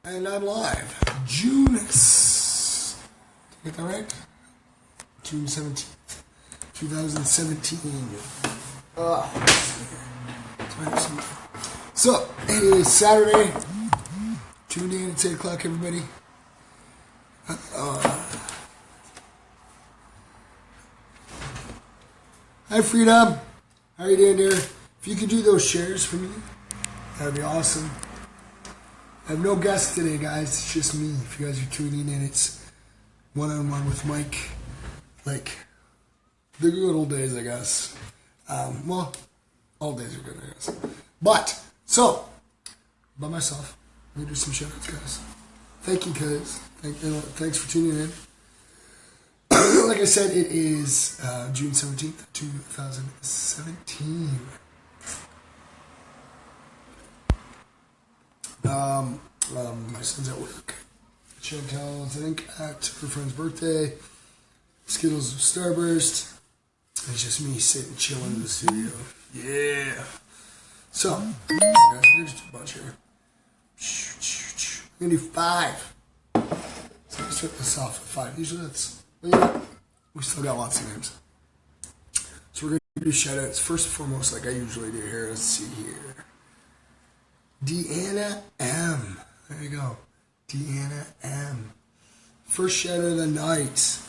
And I'm live. June, did I get that right? June 17th, 2017. So, it is Saturday. Tuned in at 8 o'clock, everybody. Hi, Freedom. How are you doing there? If you could do those shares for me, that would be awesome. I have no guests today, guys. It's just me. If you guys are tuning in, it's one-on-one with Mike. Like the good old days, I guess. Well, all days are good, I guess. But, so, by myself, let me do some shout-outs, guys. Thank you, guys. Thanks for tuning in. Like I said, it is June 17th, 2017. My son's at work. Chantel's, I think, at her friend's birthday. Skittles of Starburst. It's just me sitting, chilling in the studio. Yeah. So, guys, we're gonna just do a bunch here. We're gonna do 5. So let's start this off with 5. Usually that's, we still got lots of names. So we're gonna do shout outs. First and foremost, like I usually do here. Let's see here. Deanna M. There you go. Deanna M. First shout out of the night.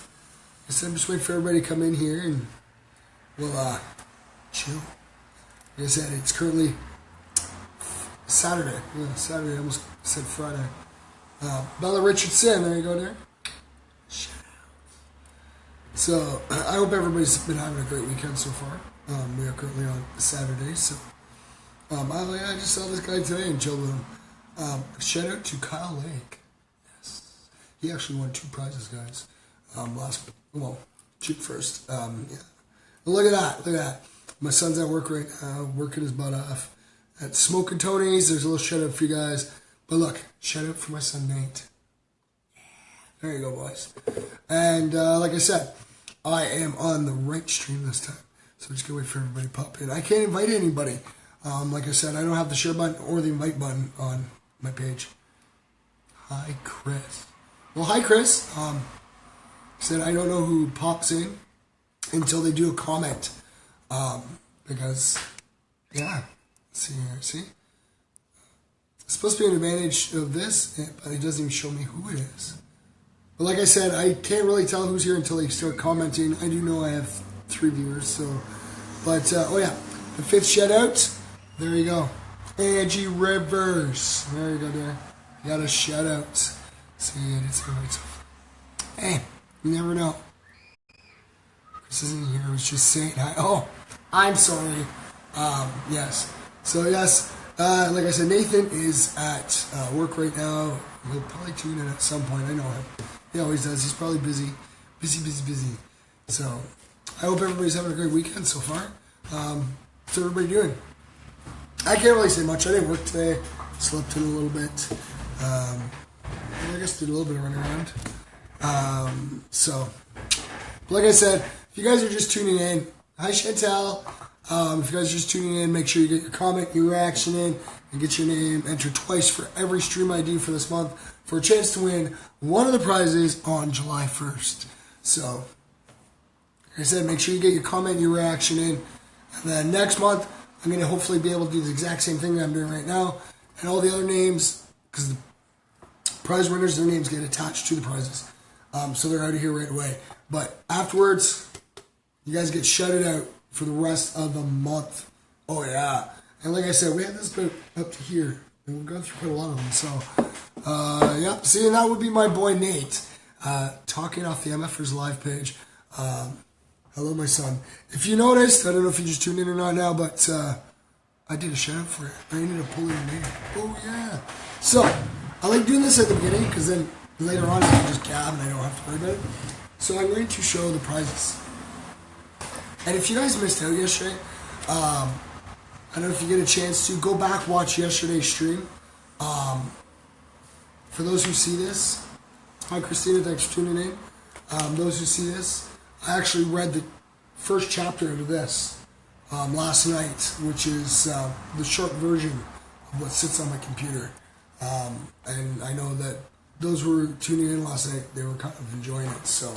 I said I'm just waiting for everybody to come in here and we'll chill. Like I said, it's currently Saturday. Yeah, Saturday. I almost said Friday. Bella Richardson. There you go there. Shout out. So I hope everybody's been having a great weekend so far. We are currently on Saturday, so I just saw this guy today and chilled with him. Shout out to Kyle Lake. Yes. He actually won 2 prizes, guys. Shoot first. Yeah. Look at that. Look at that. My son's at work right now, working his butt off. At Smokin' Tony's, there's a little shout out for you guys. But look, shout out for my son Nate. There you go, boys. And like I said, I am on the right stream this time. So I'm just going to wait for everybody to pop in. I can't invite anybody. Like I said, I don't have the share button or the invite button on my page. Hi, Chris. Well, hi, Chris. Said I don't know who pops in until they do a comment. Because, yeah. Let's see here. See? It's supposed to be an advantage of this, but it doesn't even show me who it is. But like I said, I can't really tell who's here until they start commenting. I do know I have 3 viewers, so. But, oh yeah. The 5th shout out. There you go. Angie Rivers. There you go there. You got a shout out. See, it's right. Hey, you never know. Chris isn't here. I was just saying hi. Oh, I'm sorry. Yes. So, yes. Like I said, Nathan is at work right now. He'll probably tune in at some point. I know him. He always does. He's probably busy. Busy. So, I hope everybody's having a great weekend so far. What's everybody doing? I can't really say much. I didn't work today. Slept in a little bit. I guess did a little bit of running around. So, like I said, if you guys are just tuning in, hi Chantel. If you guys are just tuning in, make sure you get your comment, your reaction in, and get your name entered twice for every stream I do for this month for a chance to win one of the prizes on July 1st. So, like I said, make sure you get your comment, your reaction in, and then next month, I'm going to hopefully be able to do the exact same thing that I'm doing right now. And all the other names, because the prize winners, their names get attached to the prizes. So they're out of here right away. But afterwards, you guys get shouted out for the rest of the month. Oh, yeah. And like I said, we had this bit up to here. And we've gone through quite a lot of them. So, yeah. See, and that would be my boy Nate, talking off the MFers Live page. Hello, my son. If you noticed, I don't know if you just tuned in or not now, but I did a shout out for you. I ended up pulling your name. Oh, yeah. So, I like doing this at the beginning because then later on I can just gab and I don't have to worry about it. So, I'm going to show the prizes. And if you guys missed out yesterday, I don't know if you get a chance to go back, watch yesterday's stream. For those who see this, hi, Christina, thanks for tuning in. Those who see this, I actually read the first chapter of this last night, which is the short version of what sits on my computer. And I know that those who were tuning in last night, they were kind of enjoying it. So,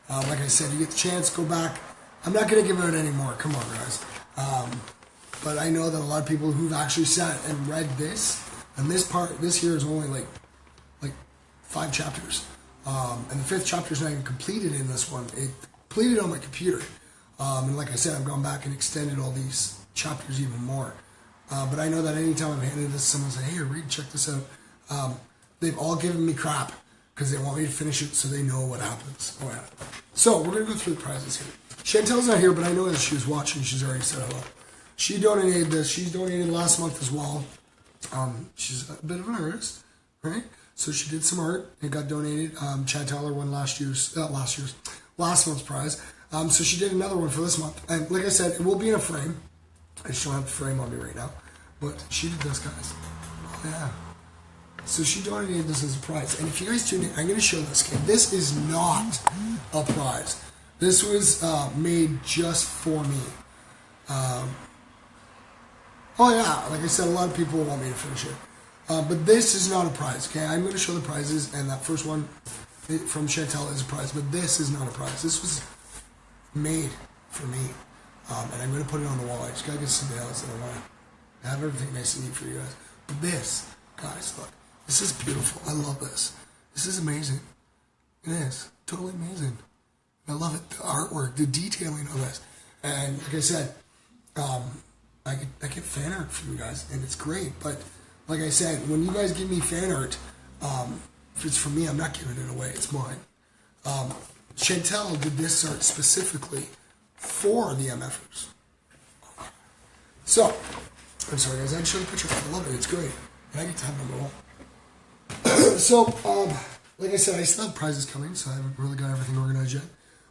like I said, you get the chance, go back. I'm not going to give out any more. Come on, guys. But I know that a lot of people who've actually sat and read this, and this here is only like 5 chapters. And the 5th chapter is not even completed in this one. It completed on my computer. And like I said, I've gone back and extended all these chapters even more. But I know that anytime I've handed this, someone say, "Hey, read, check this out." They've all given me crap because they want me to finish it so they know what happens. Oh, yeah. So we're going to go through the prizes here. Chantel's not here, but I know that she was watching. She's already said hello. She donated this. She's donated last month as well. She's a bit of an artist, right? So she did some art. It got donated. Chantel won last month's prize. So she did another one for this month. And like I said, it will be in a frame. I just don't have the frame on me right now. But she did this, guys. Oh, yeah. So she donated this as a prize. And if you guys tune in, I'm going to show this. Okay? This is not a prize. This was made just for me. Oh, yeah. Like I said, a lot of people want me to finish it. But this is not a prize, okay? I'm going to show the prizes, and that first one from Chantel is a prize, but this is not a prize. This was made for me, and I'm going to put it on the wall. I just got to get some nails, and I want to have everything nice and neat for you guys. But this, guys, look, this is beautiful. I love this. This is amazing. It is. Totally amazing. I love it. The artwork, the detailing of this. And like I said, I get fan art from you guys, and it's great, but like I said, when you guys give me fan art, if it's for me, I'm not giving it away. It's mine. Chantel did this art specifically for the MFers. So, I'm sorry guys, I had to show the picture. I love it. It's great. And I get to have number 1. So, like I said, I still have prizes coming, so I haven't really got everything organized yet.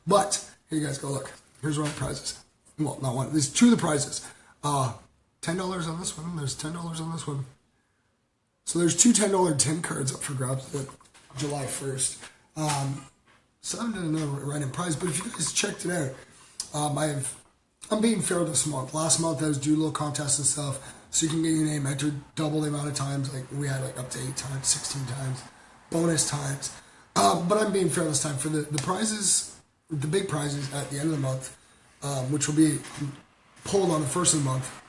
But, here you guys go. Look, here's one of the prizes. Well, not one. There's 2 of the prizes. $10 on this one. There's $10 on this one. So there's 2 $10 tin cards up for grabs at July 1st. So I didn't know random prize, but if you guys checked it out, I'm being fair this month. Last month I was doing little contests and stuff, so you can get your name entered double the amount of times. Like we had like up to 8 times, 16 times, bonus times. But I'm being fair this time for the prizes, the big prizes at the end of the month, which will be pulled on the 1st of the month.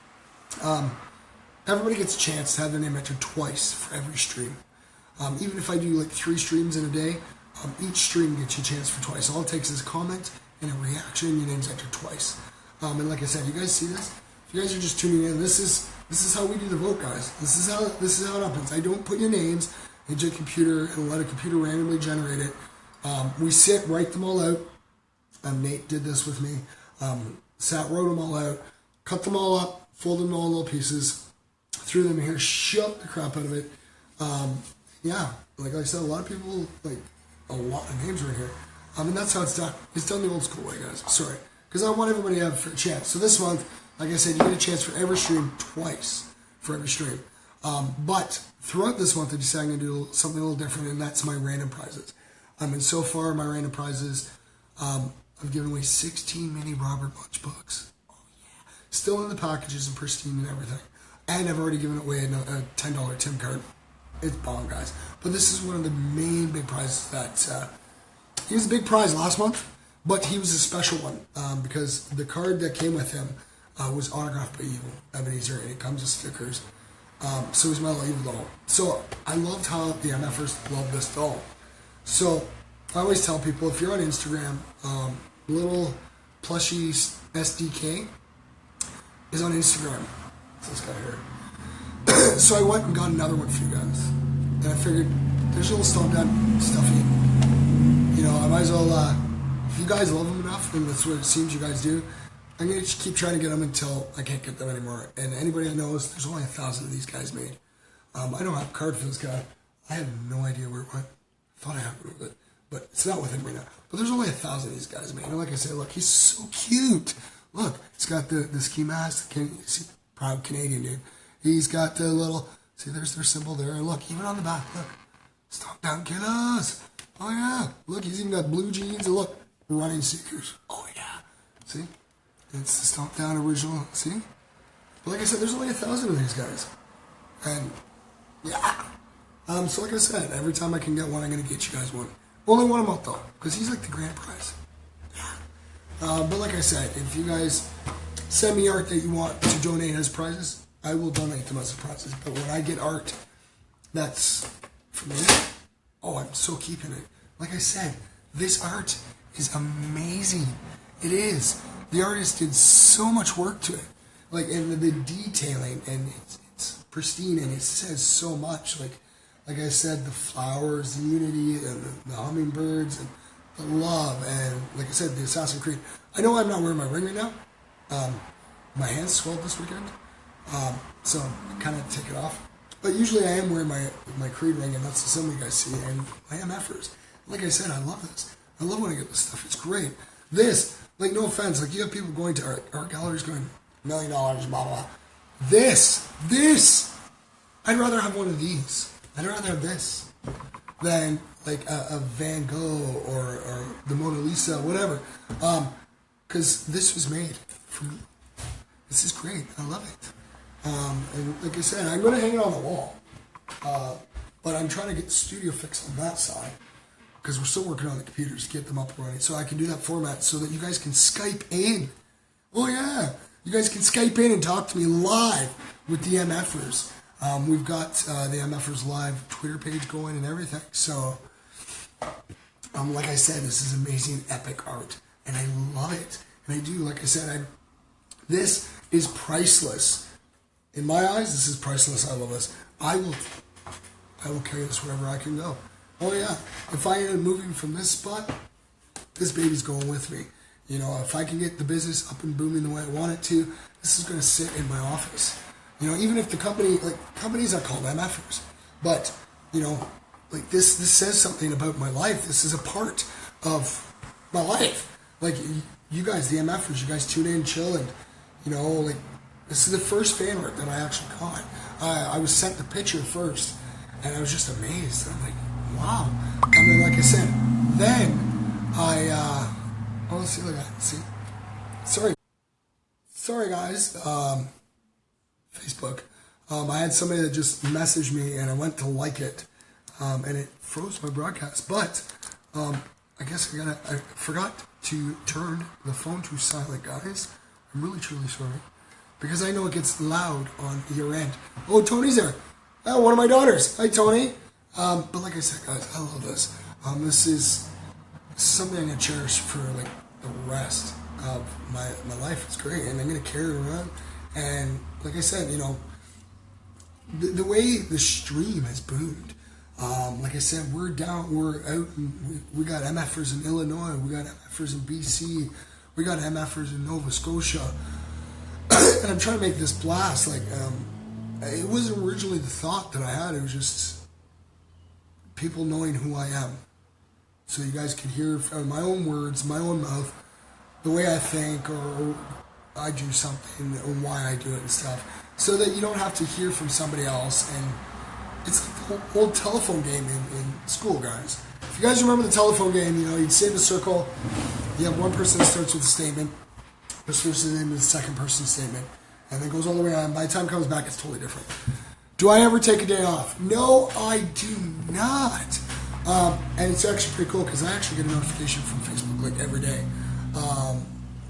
Everybody gets a chance to have their name entered twice for every stream. Even if I do like 3 streams in a day, each stream gets you a chance for twice. All it takes is a comment and a reaction, and your name's entered twice. And like I said, you guys see this? If you guys are just tuning in, this is how we do the vote, guys. This is how it happens. I don't put your names into a computer and let a computer randomly generate it. We sit, write them all out. Nate did this with me. Wrote them all out, cut them all up, folded them all in little pieces. Threw them in here, shoved the crap out of it. Yeah, like I said, a lot of people, like, a lot of names right here. And that's how it's done. It's done the old school way, guys. Sorry. Because I want everybody to have a chance. So this month, like I said, you get a chance for every stream twice for every stream. But throughout this month, I decided I'm going to do something a little different, and that's my random prizes. And so far, my random prizes, I've given away 16 mini Robert Bunch books. Oh, yeah. Still in the packages and pristine and everything. And I've already given away a $10 Tim card. It's bomb, guys. But this is one of the main big prizes that... he was a big prize last month, but he was a special one because the card that came with him was autographed by Evil Ebenezer, and it comes with stickers. So he's my little Evil doll. So I loved how the MFers love this doll. So I always tell people, if you're on Instagram, little plushy SDK is on Instagram. This guy here. So I went and got another one for you guys. And I figured, there's a little stomp down stuffy. You know, I might as well, if you guys love them enough, and that's what it seems you guys do, I'm going to just keep trying to get them until I can't get them anymore. And anybody that knows, there's only 1,000 of these guys made. I don't have a card for this guy. I have no idea where it went. I thought I had one with it, but it's not with him right now. But there's only 1,000 of these guys made. And like I said, look, he's so cute. Look, he's got the ski mask. See, proud Canadian dude. He's got the little, see, there's their symbol there. And look, even on the back, look, stomp down killers. Oh yeah, look, he's even got blue jeans. And look, running seekers. Oh yeah, see, it's the stomp down original. See, but like I said, there's only 1,000 of these guys, and yeah, So like I said, every time I can get one, I'm going to get you guys one. Only one a month though, because he's like the grand prize. But like I said, if you guys send me art that you want to donate as prizes, I will donate them as prizes. But when I get art that's for me, oh, I'm so keeping it. Like I said, this art is amazing. It is. The artist did so much work to it. Like, and the detailing, and it's pristine, and it says so much. Like I said, the flowers, the unity, and the hummingbirds, and the love, and like I said, the Assassin's Creed. I know I'm not wearing my ring right now. My hands swelled this weekend, so I kind of take it off. But usually I am wearing my Creed ring, and that's the symbol you guys see, and my MFers. Like I said, I love this. I love when I get this stuff. It's great. This, like, no offense, like, you have people going to art galleries going, $1 million, blah, blah. This, I'd rather have one of these. I'd rather have this than, like, a Van Gogh or the Mona Lisa, whatever. Because this was made for me. This is great. I love it. And like I said, I'm going to hang it on the wall. But I'm trying to get the studio fixed on that side, because we're still working on the computers to get them up and running. So I can do that format so that you guys can Skype in. Oh, yeah. You guys can Skype in and talk to me live with the MFers. We've got the MFers Live Twitter page going and everything. So, like I said, this is amazing, epic art. And I love it. And I do, like I said, this is priceless. In my eyes, this is priceless. I love this. I will carry this wherever I can go. Oh yeah, if I end up moving from this spot, this baby's going with me. You know, if I can get the business up and booming the way I want it to, this is going to sit in my office. You know, even if the company, like, companies are called MFers, but, you know, like, this says something about my life. This is a part of my life. Like, you guys, the MFers, you guys tune in, chill, and, you know, like, this is the first fan art that I actually caught. I was sent the picture first, and I was just amazed. I'm like, wow. And then, like I said, then let's see, look at that. See? Sorry, guys. Facebook. I had somebody that just messaged me, and I went to like it, and it froze my broadcast. But I guess I forgot to turn the phone to silent, guys. I'm really, truly sorry, because I know it gets loud on your end. Oh, Tony's there. Oh, one of my daughters. Hi, Tony. But like I said, guys, I love this. This is something I'm going to cherish for, like, the rest of my life. It's great, and I'm going to carry it around. And like I said, you know, the way the stream has boomed, like I said, we're out, and we got MFers in Illinois, we got MFers in BC, we got MFers in Nova Scotia, and I'm trying to make this blast, like, it wasn't originally the thought that I had, it was just people knowing who I am. So you guys can hear from my own words, my own mouth, the way I think, or I do something, or why I do it and stuff, so that you don't have to hear from somebody else. And it's like the old telephone game in school, guys. If you guys remember the telephone game, you know, you'd sit in a circle, you have one person that starts with a statement, this person in the second person statement, and then goes all the way on. By the time it comes back, it's totally different. Do I ever take a day off? No, I do not. And it's actually pretty cool, because I actually get a notification from Facebook, like, every day.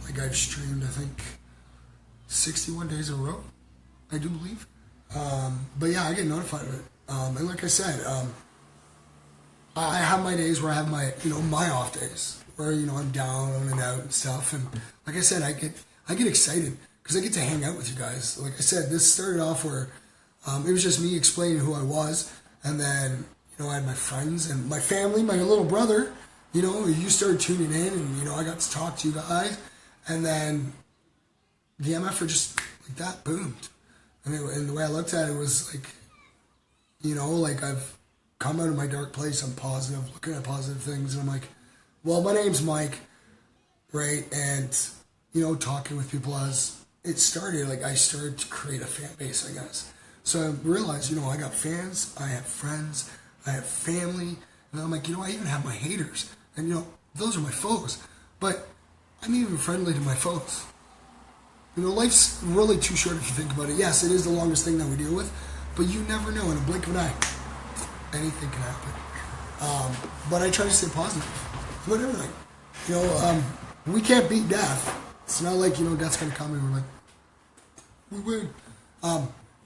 Like, I've streamed, I think, 61 days in a row, I do believe. But yeah, I get notified of it. And like I said, I have my days where I have my, you know, my off days, where, you know, I'm down and out and stuff. And like I said, I get excited, because I get to hang out with you guys. Like I said, this started off where it was just me explaining who I was, and then, you know, I had my friends and my family, my little brother, you know, you started tuning in, and, you know, I got to talk to you guys, and then the MFer just, like, that boomed. And the way I looked at it was like, you know, like, I've come out of my dark place, I'm positive, looking at positive things, and I'm like, well, my name's Mike, right? And, you know, talking with people as it started, like, I started to create a fan base, I guess. So I realized, you know, I got fans, I have friends, I have family, and I'm like, you know, I even have my haters, and, you know, those are my foes, but I'm even friendly to my foes. You know, life's really too short if you think about it. Yes, it is the longest thing that we deal with, but you never know, in a blink of an eye, Anything can happen. But I try to stay positive about everything. We can't beat death. It's not like, death's going to come and we're like, we win.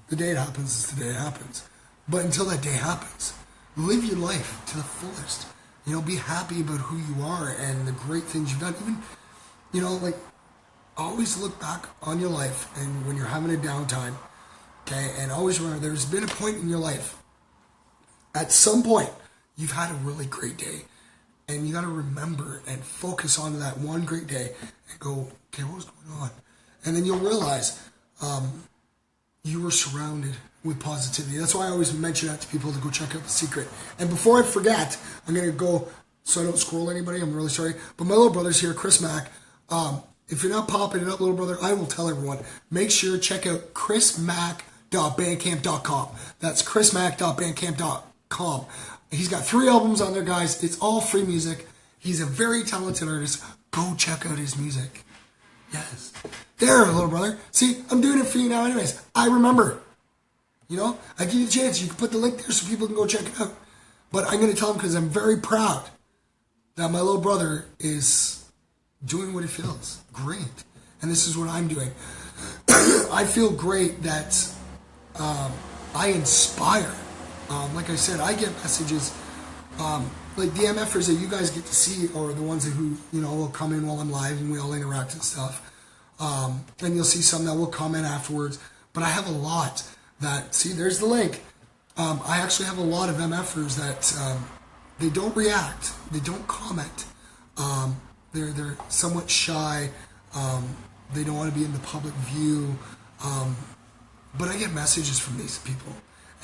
The day it happens is the day it happens. But until that day happens, live your life to the fullest. Be happy about who you are and the great things you've done. Even, always look back on your life and when you're having a downtime, okay? And always remember there's been a point in your life, at some point, you've had a really great day. And you got to remember and focus on that one great day and go, okay, what was going on? And then you'll realize you were surrounded with positivity. That's why I always mention that to people to go check out The Secret. And before I forget, I'm going to go, so I don't scroll anybody, I'm really sorry. But my little brother's here, Chris Mack. If you're not popping it up, little brother, I will tell everyone. Make sure to check out chrismack.bandcamp.com. That's chrismack.bandcamp.com. He's got 3 albums on there, guys. It's all free music. He's a very talented artist. Go check out his music. Yes. There, little brother. See, I'm doing it for you now anyways. I remember. I give you the chance. You can put the link there so people can go check it out. But I'm going to tell him because I'm very proud that my little brother is doing what he feels. Great. And this is what I'm doing. I feel great that I inspire. Like I said, I get messages, like the MFers that you guys get to see are the ones who, will come in while I'm live and we all interact and stuff. And you'll see some that will comment afterwards. But I have a lot that, see, there's the link. I actually have a lot of MFers that they don't react. They don't comment. They're somewhat shy. They don't want to be in the public view. But I get messages from these people.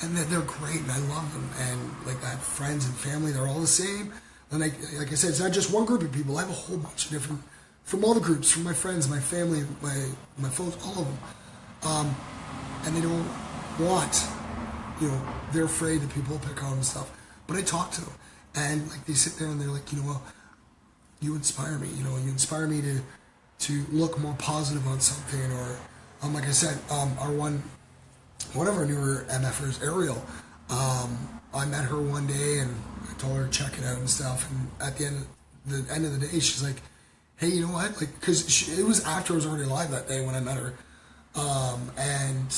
And they're great, and I love them. And I have friends and family; they're all the same. And like I said, it's not just one group of people. I have a whole bunch of different, from all the groups, from my friends, my family, my folks, all of them. And they don't want, they're afraid that people will pick on them and stuff. But I talk to them, and they sit there and they're like, well, you inspire me. You inspire me to look more positive on something. Or, like I said, one of our newer MFers, Ariel, I met her one day and I told her to check it out and stuff. And at the end of the day, she's like, hey, you know what? Because it was after I was already live that day when I met her. And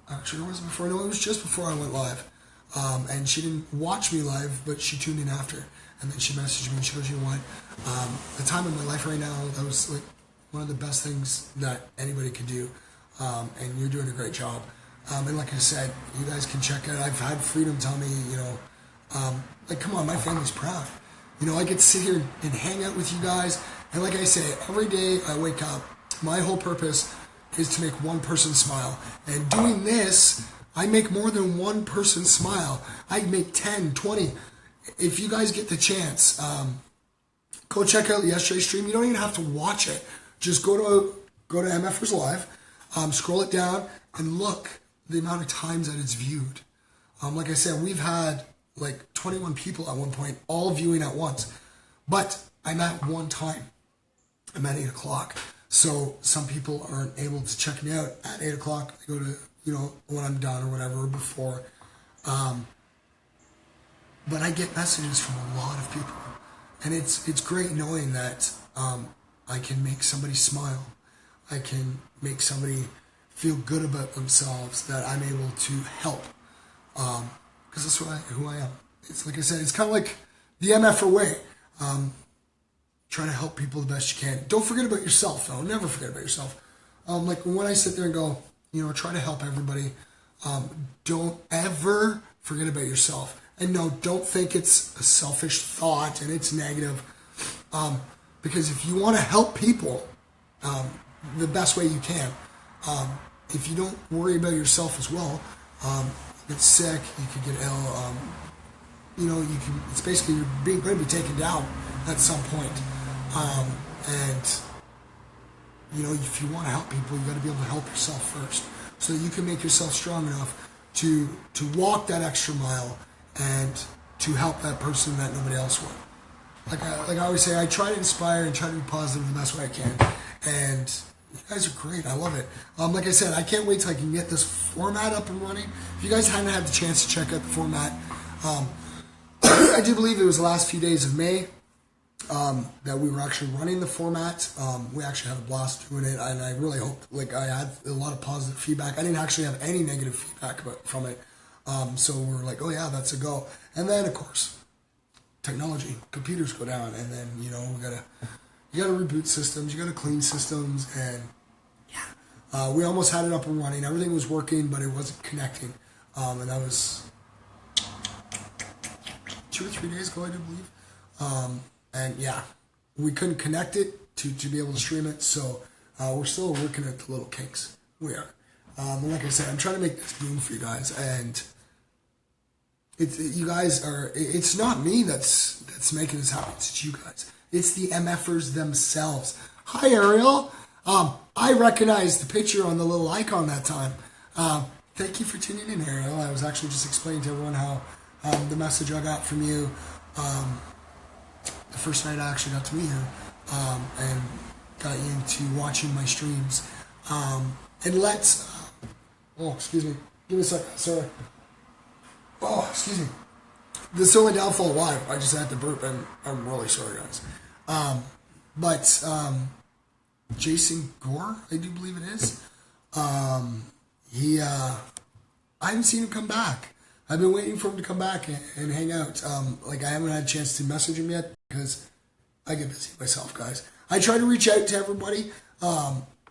actually, it wasn't before. No, it was just before I went live. And she didn't watch me live, but she tuned in after. And then she messaged me and she goes, you know what? The time of my life right now, that was one of the best things that anybody could do. And you're doing a great job. And like I said, you guys can check out. I've had Freedom tell me, come on, my family's proud. I get to sit here and hang out with you guys. And like I say, every day I wake up, my whole purpose is to make one person smile. And doing this, I make more than one person smile. I make 10, 20. If you guys get the chance, go check out yesterday's stream. You don't even have to watch it. Just go to MFers Live, scroll it down, and look the amount of times that it's viewed. Like I said, we've had 21 people at one point, all viewing at once. But I'm at one time. I'm at 8 o'clock. So some people aren't able to check me out at 8 o'clock. They go to, when I'm done or whatever, or before. But I get messages from a lot of people. And it's great knowing that I can make somebody smile. I can make somebody feel good about themselves, that I'm able to help. Because that's who I am. It's like I said, it's kind of like the MFer way. Try to help people the best you can. Don't forget about yourself, though. Never forget about yourself. When I sit there and go, try to help everybody, don't ever forget about yourself. And no, don't think it's a selfish thought and it's negative. Because if you want to help people the best way you can, if you don't worry about yourself as well, you get sick, you could get ill, it's basically you're going to be taken down at some point. If you want to help people, you got to be able to help yourself first, so that you can make yourself strong enough to walk that extra mile and to help that person that nobody else would. Like I always say, I try to inspire and try to be positive the best way I can. And you guys are great. I love it. Like I said, I can't wait till I can get this format up and running. If you guys haven't had the chance to check out the format, I do believe it was the last few days of May that we were actually running the format. We actually had a blast doing it, and I really hoped, like, I had a lot of positive feedback. I didn't actually have any negative feedback from it. So we're like, oh yeah, that's a go. And then, of course, technology, computers go down, and then, you gotta reboot systems, you gotta clean systems, and yeah. We almost had it up and running. Everything was working, but it wasn't connecting. And that was 2 or 3 days ago, I do believe. And yeah, we couldn't connect it to be able to stream it, so we're still working at the little kinks. We are. And like I said, I'm trying to make this boom for you guys, and you guys are. It's not me that's making this happen. It's you guys. It's the MFers themselves. Hi, Ariel. I recognized the picture on the little icon that time. Thank you for tuning in, Ariel. I was actually just explaining to everyone how the message I got from you the first night I actually got to meet you and got you into watching my streams. And let's... oh, excuse me. Give me a second. Sorry. Oh, excuse me. This is the only downfall of live. I just had to burp, and I'm really sorry, guys. But Jason Gore, I do believe it is. I haven't seen him come back. I've been waiting for him to come back and hang out. Like, I haven't had a chance to message him yet because I get busy myself, guys. I try to reach out to everybody.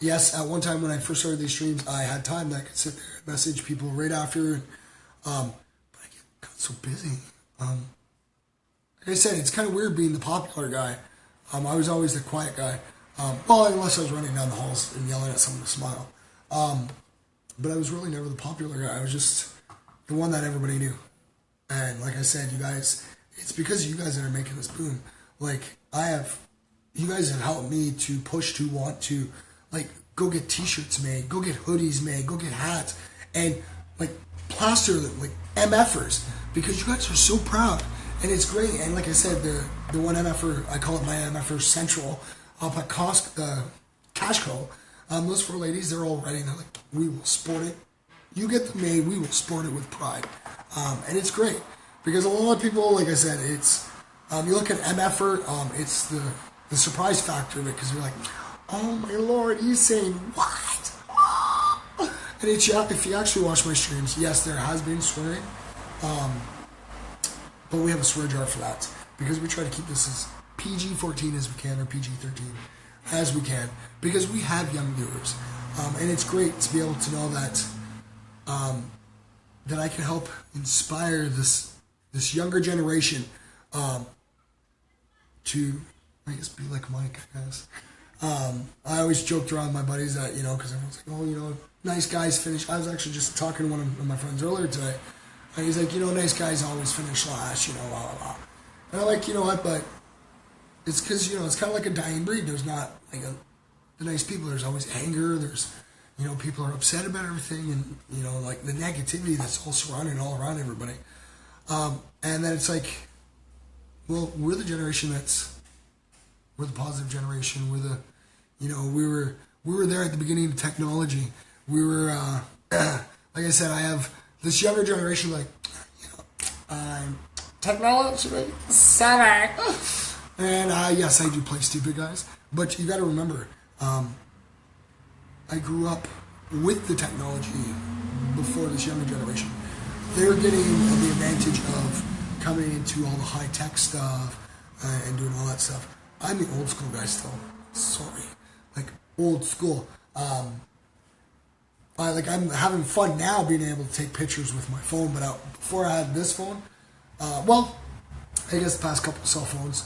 Yes, at one time when I first started these streams, I had time that I could sit there and message people right after. And, but I got so busy. Like I said, it's kind of weird being the popular guy. I was always the quiet guy. Well, unless I was running down the halls and yelling at someone to smile. But I was really never the popular guy. I was just the one that everybody knew. And like I said, you guys, it's because of you guys that are making this boom. Like, you guys have helped me to push to want to, like, go get t-shirts made, go get hoodies made, go get hats, and, like, plaster them, like, MFers, because you guys are so proud. And it's great. And like I said, the one MFer, I call it my MFer Central, up at Cashco. Those 4 ladies, they're all ready. They're like, we will sport it. You get them made, we will sport it with pride. And it's great. Because a lot of people, like I said, it's, you look at MFer, it's the surprise factor of it, because you're like, oh my lord, he's saying what? And it's, if you actually watch my streams, yes, there has been swearing. But we have a swear jar for that, because we try to keep this as PG-14 as we can, or PG-13 as we can, because we have young viewers. And it's great to be able to know that that I can help inspire this younger generation to, I guess, be like Mike, I guess. I always joked around with my buddies that, because everyone's like, oh, nice guys finish. I was actually just talking to one of my friends earlier today, and he's like, nice guys always finish last, blah, blah, blah. And I'm like, you know what, but it's because, it's kind of like a dying breed. There's not, like, the nice people. There's always anger. There's, people are upset about everything, and, like, the negativity that's all surrounding all around everybody. And then it's like, well, we're the generation we're the positive generation. We're the, we were there at the beginning of technology. We were, like I said, I have this younger generation, like, I'm technology savvy. And yes, I do play stupid, guys. But you got to remember, I grew up with the technology before this younger generation. They're getting the advantage of coming into all the high-tech stuff and doing all that stuff. I'm the old school guy still. Sorry. Like, old school. I'm having fun now being able to take pictures with my phone, but before I had this phone, well, I guess the past couple of cell phones.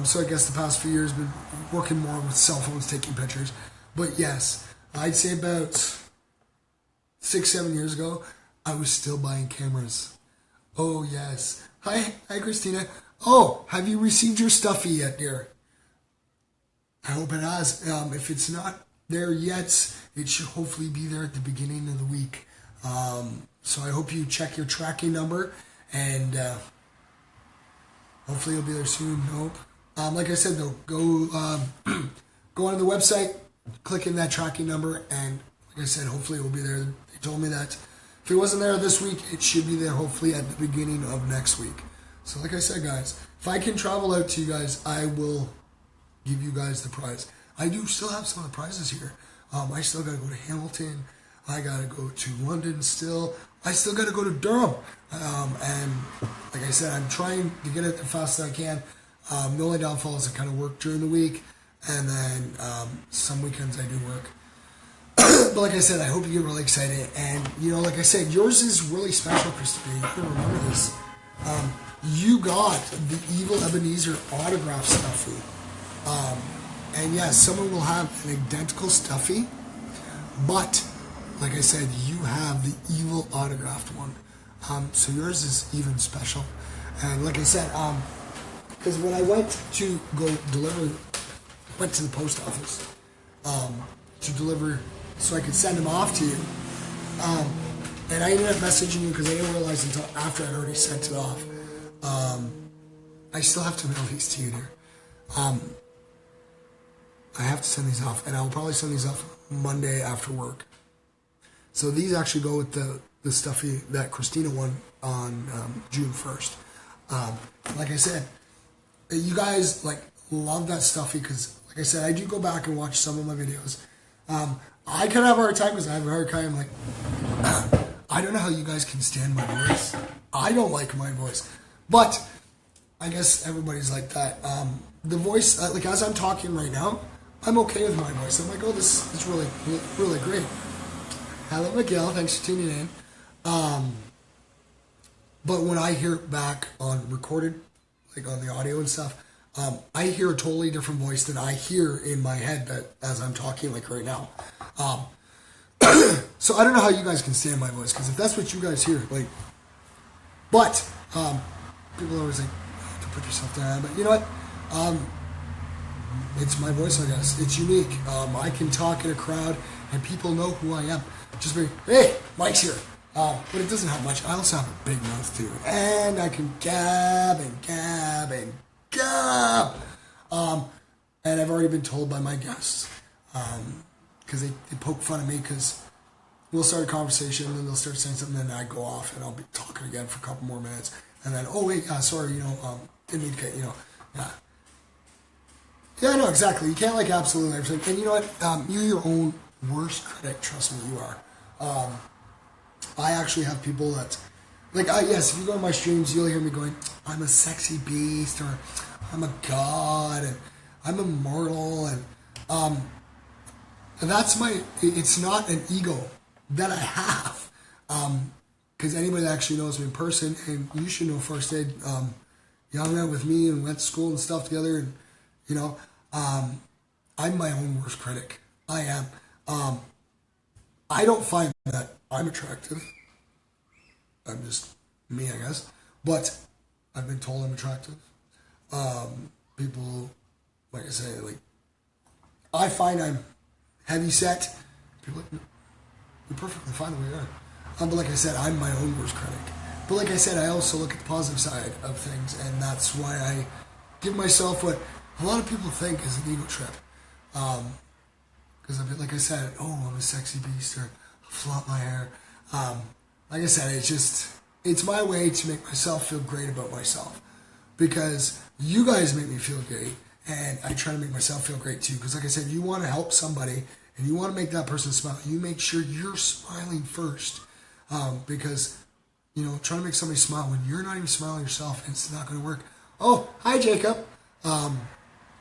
So I guess the past few years been working more with cell phones, taking pictures. But yes, I'd say about 6-7 years ago, I was still buying cameras. Oh yes. Hi Christina. Oh, have you received your stuffy yet, dear? I hope it has. If it's not there yet, it should hopefully be there at the beginning of the week. So I hope you check your tracking number, and hopefully it'll be there soon. Nope. Like I said, though, go onto the website, click in that tracking number, and like I said, hopefully it will be there. They told me that If it wasn't there this week, it should be there hopefully at the beginning of next week. So like I said, guys, if I can travel out to you guys, I will give you guys the prize. I do still have some of the prizes here. I still got to go to Hamilton. I got to go to London still. I still got to go to Durham. And like I said, I'm trying to get it as fast as I can. The only downfall is I kind of work during the week. And then some weekends I do work. But like I said, I hope you get really excited. And, like I said, yours is really special, Christopher. You can remember this. You got the Evil Ebenezer autograph stuffy. And yes, someone will have an identical stuffy. But, like I said, you have the Evil autographed one. So yours is even special. And like I said, because when I went to go deliver, went to the post office to deliver so I could send them off to you. And I ended up messaging you because I didn't realize until after I'd already sent it off. I still have to mail these to you there. I have to send these off, and I will probably send these off Monday after work. So these actually go with the stuffy that Christina won on June 1st. Like I said, you guys love that stuffy because, like I said, I do go back and watch some of my videos. I kind of have a hard time because I have a hard time, I don't know how you guys can stand my voice. I don't like my voice. But I guess everybody's like that. The voice, as I'm talking right now, I'm okay with my voice. I'm like, oh, this is really, really great. Hello, Miguel. Thanks for tuning in. But when I hear it back on recorded, on the audio and stuff, I hear a totally different voice than I hear in my head as I'm talking right now. So I don't know how you guys can stand my voice, because if that's what you guys hear, but people always you have to put yourself down. But you know what? It's my voice, I guess. It's unique. I can talk in a crowd, and people know who I am. Just be, hey, Mike's here. But it doesn't have much. I also have a big mouth too, and I can gab and gab and gab. And I've already been told by my guests, because they poke fun at me, because we'll start a conversation and they'll start saying something, and then I go off and I'll be talking again for a couple more minutes, and then wait, sorry, didn't mean to get, yeah, no, exactly. You can't absolutely everything, and you know what? You're your own worst critic. Trust me, you are. I actually have people that, yes, if you go to my streams, you'll hear me going, I'm a sexy beast, or I'm a god, and I'm immortal, and that's it's not an ego that I have, because anybody that actually knows me in person, and you should know First Aid, you hung out with me and went to school and stuff together, and, I'm my own worst critic. I am. I don't find that I'm attractive. I'm just me, I guess. But I've been told I'm attractive. People, like I say, I find I'm heavy set. People you're perfectly fine the way you are. But like I said, I'm my own worst critic. But like I said, I also look at the positive side of things, and that's why I give myself what a lot of people think is an ego trip. Because like I said, I'm a sexy beast, or I'll flaunt my hair. Like I said, it's my way to make myself feel great about myself. Because you guys make me feel great, and I try to make myself feel great too. Because like I said, you want to help somebody, and you want to make that person smile. You make sure you're smiling first. Because, trying to make somebody smile when you're not even smiling yourself, it's not going to work. Oh, hi, Jacob.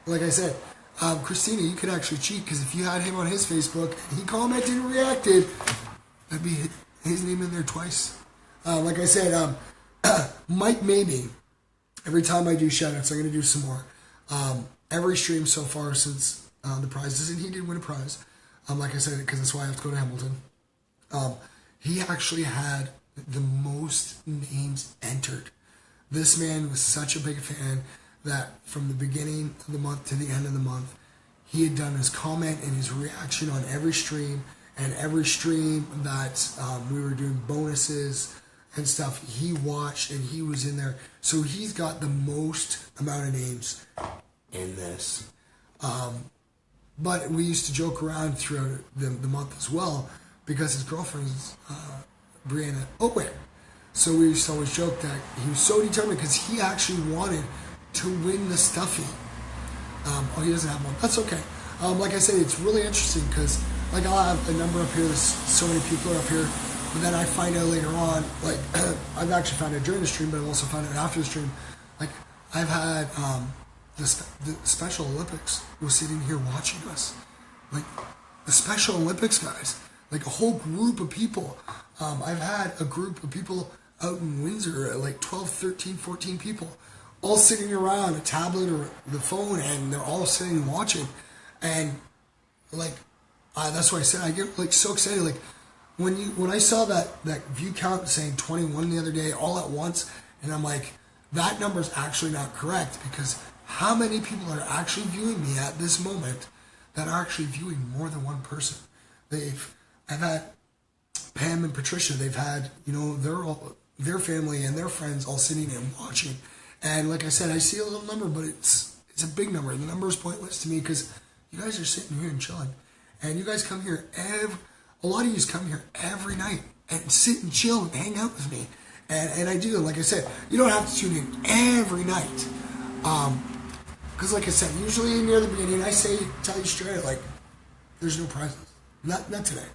Like I said, Christina, you could actually cheat, because if you had him on his Facebook and he commented and reacted, that'd be his name in there twice. Like I said, Mike Maybe, every time I do shoutouts, I'm going to do some more. Every stream so far since the prizes, and he did win a prize, like I said, because that's why I have to go to Hamilton. He actually had the most names entered. This man was such a big fan that from the beginning of the month to the end of the month, he had done his comment and his reaction on every stream, and every stream that we were doing bonuses and stuff, he watched and he was in there. So he's got the most amount of names in this. But we used to joke around throughout the month as well, because his girlfriend's Brianna Oakway. So we used to always joke that he was so determined because he actually wanted to win the stuffy. He doesn't have one. That's okay. Like I said, it's really interesting because like I'll have a number up here. There's so many people are up here, but then I find out later on. Like I've actually found out during the stream, but I've also found out after the stream. Like I've had the Special Olympics was sitting here watching us. Like the Special Olympics guys, like a whole group of people. I've had a group of people out in Windsor, like 12, 13, 14 people, all sitting around a tablet or the phone, and they're all sitting and watching. And like that's why I said I get like so excited. Like when I saw that view count saying 21 the other day all at once, and I'm like, that number's actually not correct, because how many people are actually viewing me at this moment that are actually viewing more than one person? I've had Pam and Patricia, they've had, their family and their friends all sitting and watching. And like I said, I see a little number, but it's a big number. The number is pointless to me because you guys are sitting here and chilling. And you guys come here a lot of you come here every night and sit and chill and hang out with me. And I do, like I said, you don't have to tune in every night. Because like I said, usually near the beginning, tell you straight, like, there's no prizes. Not today.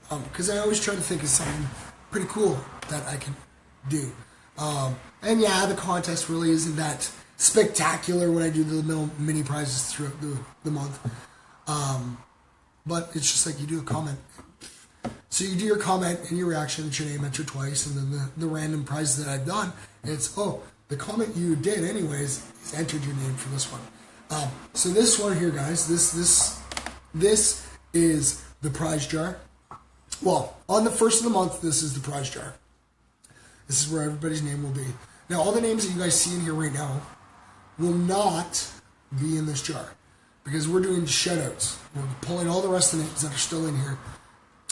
Because I always try to think of something pretty cool that I can do. And yeah, the contest really isn't that spectacular when I do the little mini prizes throughout the month. But it's just like you do a comment. So you do your comment and your reaction, it's your name entered twice, and then the random prizes that I've done, it's, the comment you did anyways is entered your name for this one. So this one here, guys, this is the prize jar. Well, on the first of the month, this is the prize jar. This is where everybody's name will be. Now, all the names that you guys see in here right now will not be in this jar because we're doing shout-outs. We're pulling all the rest of the names that are still in here.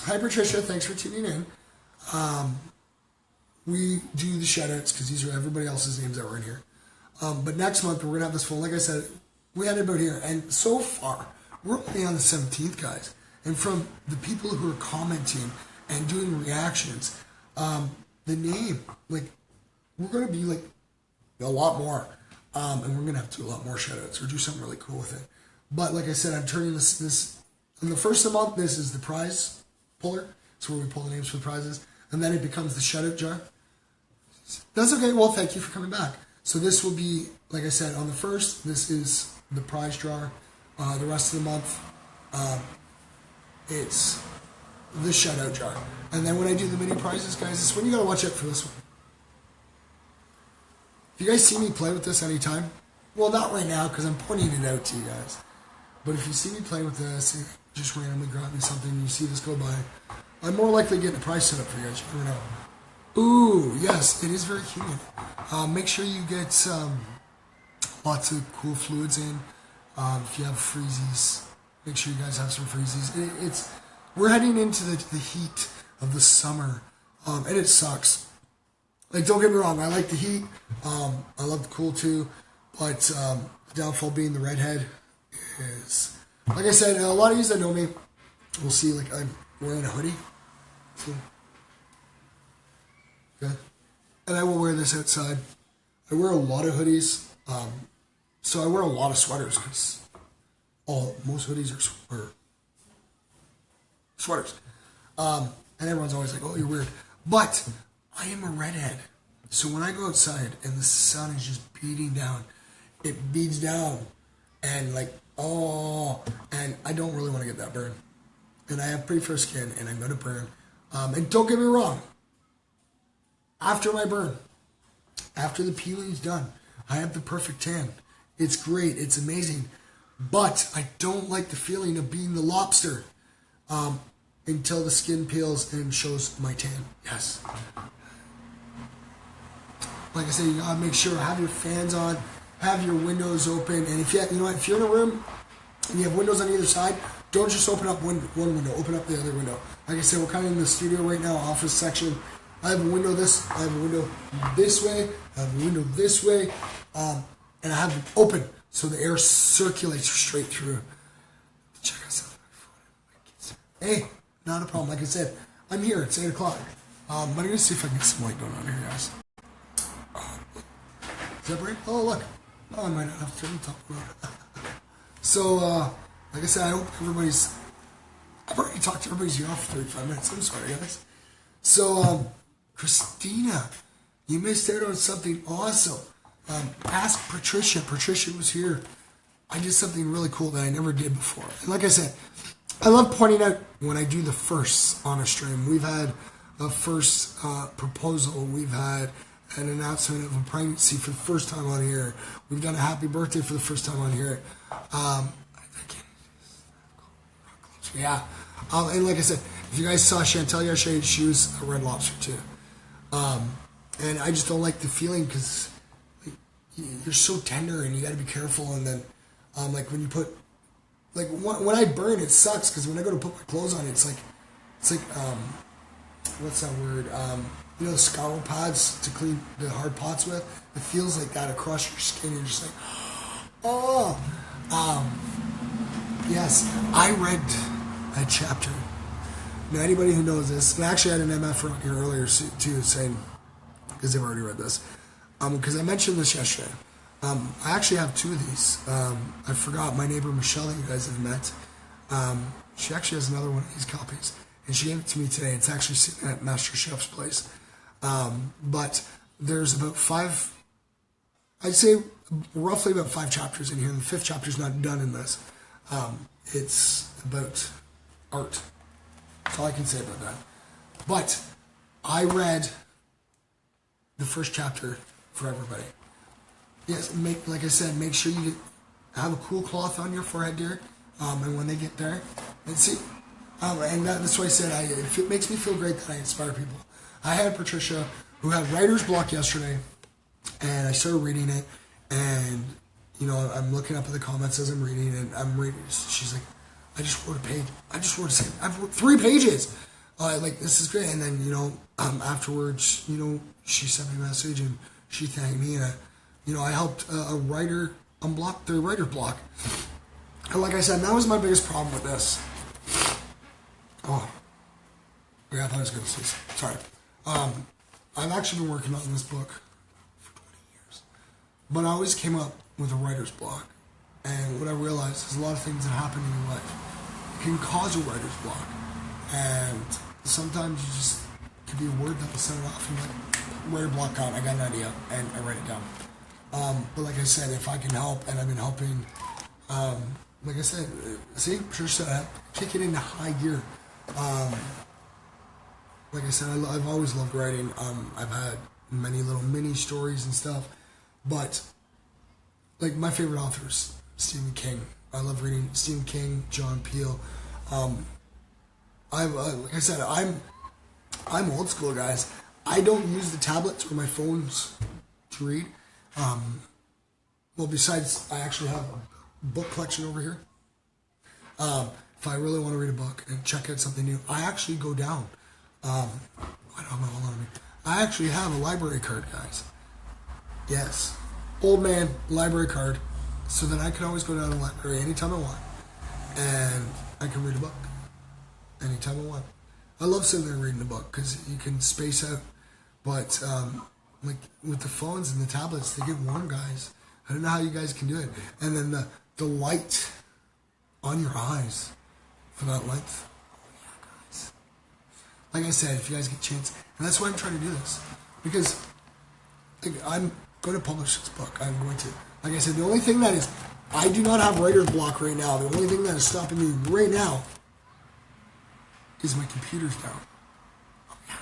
Hi, Patricia. Thanks for tuning in. We do the shout-outs because these are everybody else's names that were in here. But next month, we're going to have this full. Like I said, we had it about here. And so far, we're only on the 17th, guys. And from the people who are commenting and doing reactions, the name, like, we're going to be, like, a lot more. And we're going to have to do a lot more shout-outs or do something really cool with it. But, like I said, I'm turning this in the first of the month, this is the prize puller. It's where we pull the names for the prizes. And then it becomes the shout-out jar. That's okay. Well, thank you for coming back. So this will be, like I said, on the first, this is the prize jar. The rest of the month, it's the shout-out jar. And then when I do the mini prizes, guys, this one, you got to watch out for this one. If you guys see me play with this anytime, well, not right now because I'm pointing it out to you guys. But if you see me play with this, just randomly grab me something and you see this go by, I'm more likely to get the prize set up for you guys. You never know. Ooh, yes, it is very humid. Make sure you get lots of cool fluids in. If you have freezies, make sure you guys have some freezies. We're heading into the heat of the summer, and it sucks. Like, don't get me wrong, I like the heat. I love the cool too, but the downfall being the redhead is, like I said, a lot of you that know me will see, like, I'm wearing a hoodie. See? Okay. And I will wear this outside. I wear a lot of hoodies, so I wear a lot of sweaters because most hoodies are sweaters. And everyone's always like, "Oh, you're weird," but I am a redhead. So when I go outside and the sun is just beating down, it beats down, and like, and I don't really want to get that burn. And I have pretty fair skin, and I'm going to burn. And don't get me wrong. After my burn, after the peeling's done, I have the perfect tan. It's great. It's amazing. But I don't like the feeling of being the lobster until the skin peels and shows my tan. Yes. Like I said, you gotta make sure have your fans on, have your windows open, and if if you're in a room and you have windows on either side, don't just open up one window. Open up the other window. Like I said, we're kind of in the studio right now, office section. I have a window I have a window this way, I have a window this way, and I have them open so the air circulates straight through. Check us out. Hey, not a problem. Like I said, I'm here. It's 8 o'clock. But I'm going to see if I can get some light going on here, guys. Is that bright? Oh, look. Oh, I might not have to turn the top around. So, like I said, I hope everybody's... I've already talked to everybody's ear off for 35 minutes. I'm sorry, guys. So, Christina, you missed out on something awesome. Ask Patricia. Patricia was here. I did something really cool that I never did before. And like I said, I love pointing out when I do the firsts on a stream. We've had a first proposal. We've had an announcement of a pregnancy for the first time on here. We've done a happy birthday for the first time on here. Yeah. And like I said, if you guys saw Chantel yesterday, she was a Red Lobster too. And I just don't like the feeling because you're so tender and you got to be careful. And then, like when you put, like when I burn, it sucks because when I go to put my clothes on, it's like, what's that word? You know, the scour pads to clean the hard pots with. It feels like that across your skin. You're just like, oh. Yes, I read a chapter. Now, anybody who knows this, and I actually had an MF around here earlier too, saying, because they've already read this, because I mentioned this yesterday. I actually have two of these. I forgot my neighbor Michelle that you guys have met. She actually has another one of these copies, and she gave it to me today. It's actually sitting at Master Chef's place. But there's about five, I'd say roughly about 5 chapters in here, and the 5th chapter is not done in this. It's about art. That's all I can say about that. But I read the first chapter for everybody. Yes, like I said, make sure you have a cool cloth on your forehead, dear. And when they get there, and see, and that's why I said it makes me feel great that I inspire people. I had Patricia who had writer's block yesterday, and I started reading it, and you know, I'm looking up at the comments as I'm reading, and I'm reading. She's like, I just wrote a page. I've wrote 3 pages. Like, this is great. And then, you know, afterwards, you know, she sent me a message and she thanked me. And, you know, I helped a writer unblock their writer's block. And like I said, that was my biggest problem with this. Oh. Yeah, I thought I was going to say something. Sorry. I've actually been working on this book for 20 years. But I always came up with a writer's block. And what I realized is a lot of things that happen in your life can cause a writer's block. And sometimes you just, it could be a word that will set it off and like, writer block out, I got an idea, and I write it down. But like I said, if I can help, and I've been helping, like I said, see, Patricia said, kick it into high gear. Like I said, I've always loved writing. I've had many little mini stories and stuff, but like my favorite authors, Stephen King. I love reading Stephen King, John Peele. Like I said, I'm old school, guys. I don't use the tablets or my phones to read. Well, besides, I actually have a book collection over here. If I really want to read a book and check out something new, I actually go down. I don't have my whole on me. I actually have a library card, guys. Yes. Old man library card, so that I can always go down to the library anytime I want, and I can read a book anytime I want. I love sitting there reading a book because you can space out, but like with the phones and the tablets, they get warm, guys. I don't know how you guys can do it. And then the light on your eyes for that length. Oh yeah, guys. Like I said, if you guys get a chance, and that's why I'm trying to do this, because like, I'm going to publish this book. I'm going to. Like I said, the only thing that is, I do not have writer's block right now. The only thing that is stopping me right now is my computer's down. Oh, yeah.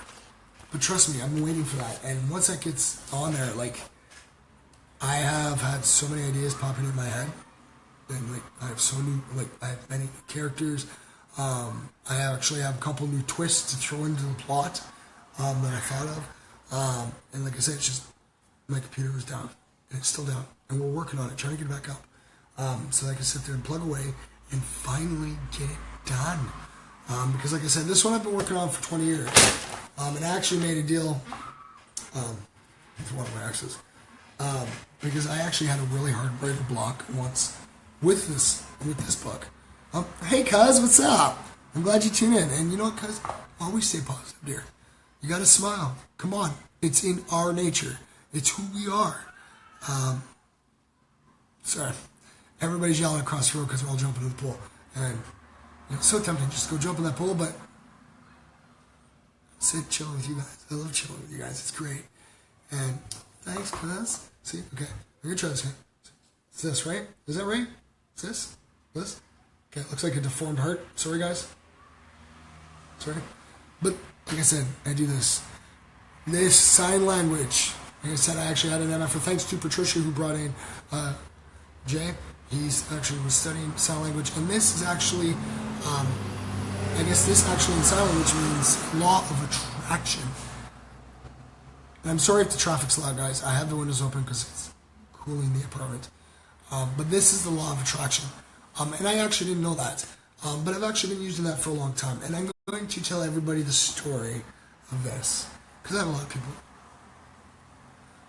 But trust me, I've been waiting for that. And once that gets on there, like, I have had so many ideas popping in my head. And, like, I have many characters. I actually have a couple new twists to throw into the plot that I thought of. And like I said, it's just, my computer was down, and it's still down, and we're working on it, trying to get it back up, so that I can sit there and plug away and finally get it done. Because like I said, this one I've been working on for 20 years, and I actually made a deal with one of my exes, because I actually had a really hard writer block once with this book. Hey cuz, what's up? I'm glad you tuned in, and you know what, cuz, always stay positive, dear. You got to smile. Come on. It's in our nature. It's who we are. Sorry. Everybody's yelling across the road because we're all jumping in the pool. And it's so tempting just to go jump in that pool, but sit chilling with you guys. I love chilling with you guys. It's great. And thanks for this. See? Okay. I'm going to try this. It's this, right? Is that right? Is this? This? Okay. It looks like a deformed heart. Sorry, guys. Sorry. But, like I said, I do this. This sign language. Like I said, I actually had an MF. Thanks to Patricia who brought in Jay. He's actually was studying sign language. And this is actually, I guess this actually in sign language means law of attraction. And I'm sorry if the traffic's loud, guys. I have the windows open because it's cooling the apartment. But this is the law of attraction. And I actually didn't know that. But I've actually been using that for a long time. And I'm going to tell everybody the story of this. Because I have a lot of people.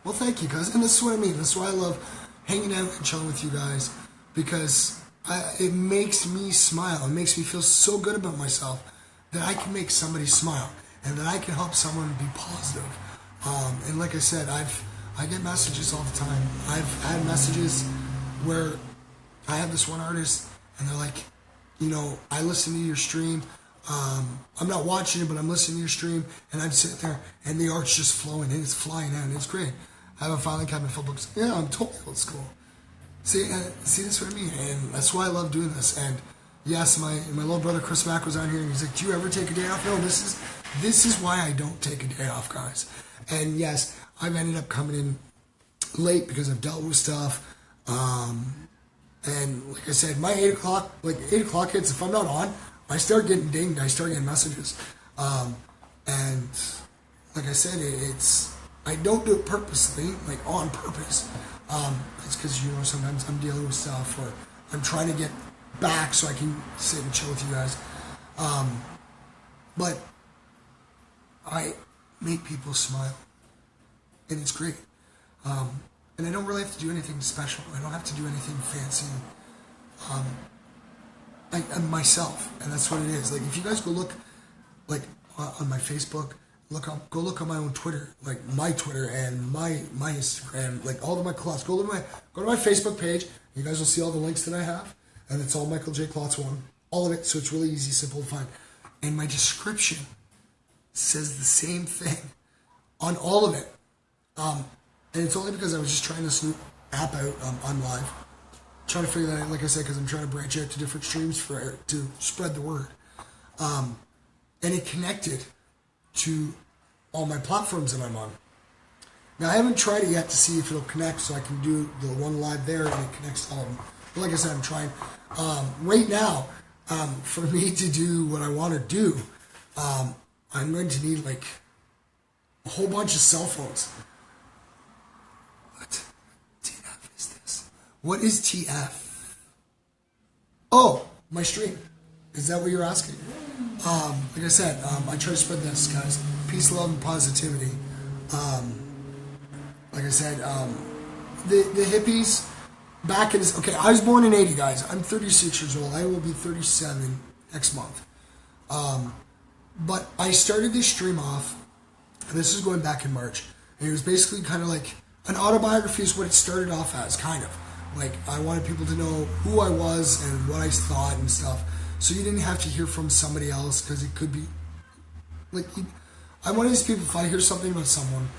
Well, thank you, guys. And this is what I mean. This is why I love hanging out and chilling with you guys. Because it makes me smile. It makes me feel so good about myself that I can make somebody smile. And that I can help someone be positive. And like I said, I get messages all the time. I've had messages where I have this one artist and they're like, you know, I listen to your stream. I'm not watching it, but I'm listening to your stream, and I'm sitting there, and the art's just flowing, and it's flying out, and it's great. I have a filing cabinet full of books. Yeah, I'm totally old school. See, that's what I mean, and that's why I love doing this. And yes, my little brother Chris Mack was on here, and he's like, "Do you ever take a day off?" No, this is why I don't take a day off, guys. And yes, I've ended up coming in late because I've dealt with stuff. And like I said, my 8 o'clock hits. If I'm not on, I start getting dinged. I start getting messages. And like I said, I don't do it purposely, like on purpose. It's because, you know, sometimes I'm dealing with stuff or I'm trying to get back so I can sit and chill with you guys. But I make people smile. And it's great. And I don't really have to do anything special. I don't have to do anything fancy. I'm myself, and that's what it is. Like, if you guys go look, like, on my Facebook, go look on my own Twitter, like my Twitter and my Instagram, like all of my Klotz. Go to my Facebook page. You guys will see all the links that I have, and it's all Michael J. Klotz 1, all of it. So it's really easy, simple to find. And my description says the same thing on all of it. And it's only because I was just trying this new app out on live. Trying to figure that out, like I said, because I'm trying to branch out to different streams to spread the word. And it connected to all my platforms that I'm on. Now, I haven't tried it yet to see if it'll connect so I can do the one live there and it connects to all of them. But like I said, I'm trying. Right now, for me to do what I want to do, I'm going to need like a whole bunch of cell phones. What TF is this? What is TF? Oh, my stream. Is that what you're asking? Like I said, I try to spread this, guys. Peace, love, and positivity. Like I said, the hippies back in this... Okay, I was born in 80, guys. I'm 36 years old. I will be 37 next month. But I started this stream off, and this is going back in March. And it was basically kind of like an autobiography is what it started off as, kind of. Like, I wanted people to know who I was and what I thought and stuff. So you didn't have to hear from somebody else, because it could be... Like, I'm one of these people, if I hear something about someone,